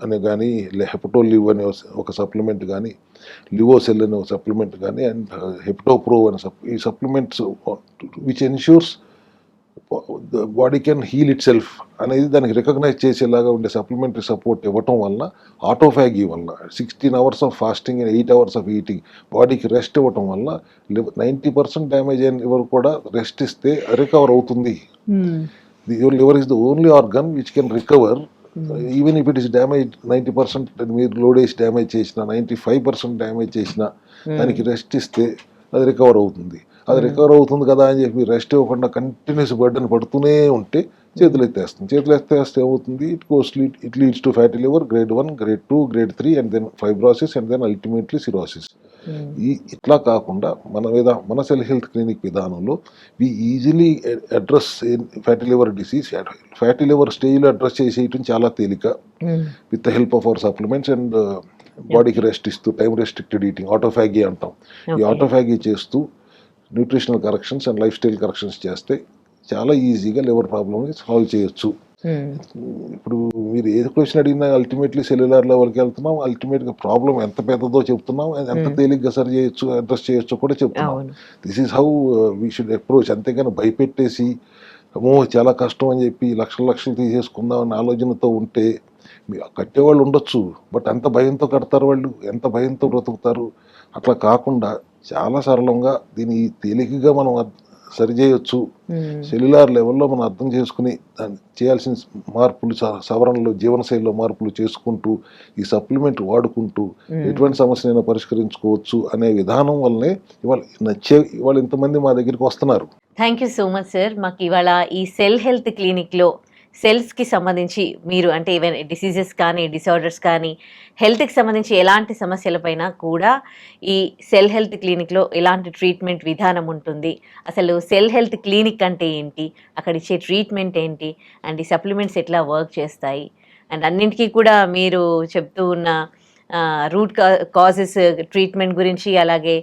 అనే కానీ, హెపటోలివ్ అనే ఒక సప్లిమెంట్ కానీ, లివోసెల్ అనే ఒక సప్లిమెంట్ కానీ, అండ్ హెపటోప్రో అనే ఈ supplements which ensures the body can heal itself అనేది దానికి రికగ్నైజ్ చేసేలాగా ఉండే సప్లిమెంటరీ సపోర్ట్ ఇవ్వటం వలన, ఆటోఫాగీ వలన, 16 hours of fasting and 8 hours of eating, బాడీకి రెస్ట్ ఇవ్వటం వల్ల 90% డ్యామేజ్ అయిన లివర్ కూడా రెస్ట్ ఇస్తే రికవర్ అవుతుంది. Your liver is the only organ which can recover, even if it is damaged 90%, మీరు లోడ్ వేసి డ్యామేజ్ చేసిన 95% డ్యామేజ్ చేసిన దానికి రెస్ట్ ఇస్తే అది రికవర్ అవుతుంది. అది రికవర్ అవుతుంది కదా అని చెప్పి రెస్ట్ ఇవ్వకుండా కంటిన్యూస్ బర్డెన్ పడుతూనే ఉంటే చేతులు ఎత్తేస్తే ఏమవుతుంది, it leads to fatty liver grade 1, grade 2, grade 3 and then fibrosis and then ultimately cirrhosis. ఇట్లా కాకుండా మన సెల్ హెల్త్ క్లినిక్ విధానంలో we easily address fatty liver disease. Fatty liver స్టేజ్లో అడ్రస్ చేసేయటం చాలా తేలిక, with the help of our supplements and బాడీకి rest ఇస్తూ, టైం రెస్ట్రిక్టెడ్ ఈటింగ్, ఆటోఫాగీ అంటాం. ఈ ఆటోఫాగీ చేస్తూ nutritional corrections and life style corrections చేస్తే చాలా ఈజీగా లివర్ ప్రాబ్లమ్ని సాల్వ్ చేయొచ్చు. ఇప్పుడు మీరు ఏ క్వశ్చన్ అడిగినా అల్టిమేట్లీ సెల్యులార్ లెవెల్కి వెళ్తున్నాం, అల్టిమేట్గా ప్రాబ్లం ఎంత పెద్దదో చెప్తున్నాం, ఎంత తేలిగ్గా సరి చేయొచ్చు, అడ్రస్ చేయొచ్చు కూడా చెప్తున్నాం. This is how we should approach. అంతేగాని భయపెట్టేసి అమ్మో చాలా కష్టం అని చెప్పి లక్షలు తీసేసుకుందాం అనే ఆలోచనతో ఉంటే కట్టేవాళ్ళు ఉండొచ్చు, బట్ ఎంత భయంతో కడతారు వాళ్ళు, ఎంత భయంతో బ్రతుకుతారు. అట్లా కాకుండా చాలా సరళంగా దీన్ని తేలికగా మనం సరి చేయొచ్చు. సెల్యులార్ లెవెల్లో మనం అర్థం చేసుకుని చేయాల్సిన మార్పులు, సవరణలు, జీవనశైలిలో మార్పులు చేసుకుంటూ ఈ సప్లిమెంట్ వాడుకుంటూ ఎటువంటి సమస్యనైనా పరిష్కరించుకోవచ్చు అనే విధానం వల్లనే ఇవాళ ఇంతమంది మా దగ్గరికి వస్తున్నారు. Thank you so much sir. మాకు ఇవాళ ఈ సెల్ హెల్త్ క్లినిక్లో సెల్స్కి సంబంధించి మీరు అంటే ఈవెన్ డిసీజెస్ కానీ, డిసార్డర్స్ కానీ, హెల్త్కి సంబంధించి ఎలాంటి సమస్యలపైన కూడా ఈ సెల్ హెల్త్ క్లినిక్లో ఎలాంటి ట్రీట్మెంట్ విధానం ఉంటుంది, అసలు సెల్ హెల్త్ క్లినిక్ అంటే ఏంటి, అక్కడ ఇచ్చే ట్రీట్మెంట్ ఏంటి, అండ్ ఈ సప్లిమెంట్స్ ఎట్లా వర్క్ చేస్తాయి, అండ్ అన్నింటికీ కూడా మీరు చెప్తూ ఉన్న రూట్ కాజెస్ ట్రీట్మెంట్ గురించి, అలాగే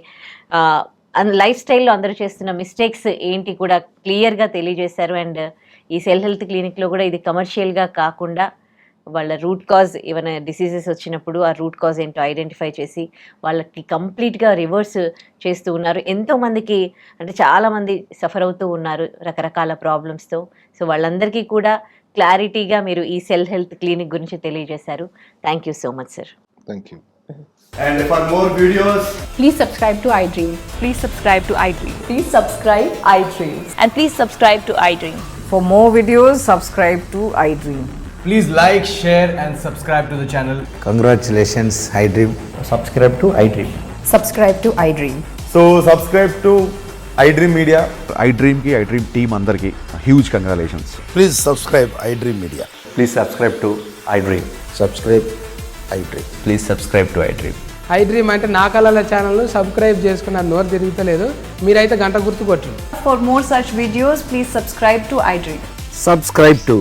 లైఫ్ స్టైల్లో అందరూ చేస్తున్న మిస్టేక్స్ ఏంటి కూడా క్లియర్గా తెలియజేశారు. అండ్ ఈ సెల్ హెల్త్ క్లినిక్లో కూడా ఇది కమర్షియల్గా కాకుండా వాళ్ళ రూట్ కాజ్, ఏమైనా డిసీజెస్ వచ్చినప్పుడు ఆ రూట్ కాజ్ ఏంటో ఐడెంటిఫై చేసి వాళ్ళకి కంప్లీట్గా రివర్స్ చేస్తూ ఉన్నారు. ఎంతోమందికి అంటే చాలామంది సఫర్ అవుతూ ఉన్నారు రకరకాల ప్రాబ్లమ్స్తో. సో వాళ్ళందరికీ కూడా క్లారిటీగా మీరు ఈ సెల్ హెల్త్ క్లినిక్ గురించి తెలియజేశారు. Thank you so much sir. Thank you. And for more videos, please subscribe to iDream. Please subscribe to iDream. Please subscribe iDream. And please subscribe to iDream. For more videos, subscribe to iDream. Please like, share, and subscribe to the channel. Congratulations, iDream. Subscribe to iDream. Subscribe to iDream. So subscribe to iDream Media. iDream ki iDream team అందరికి huge congratulations. Please subscribe iDream Media. Please subscribe to iDream. Subscribe iDream. Please subscribe to iDream. iDream అంటే నా కళల channel subscribe చేసుకున్న నోరు తిరుగుతలేదు, మీరైతే గంట గుర్తు కొట్టండి. For more such videos, please subscribe to iDream. Subscribe to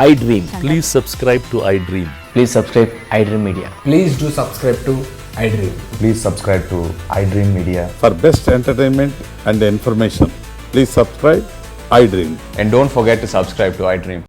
iDream. Please subscribe to iDream. Please subscribe iDream Media. Please do subscribe to iDream. Please subscribe to iDream Media. For best entertainment and information, please subscribe iDream. And don't forget to subscribe to iDream.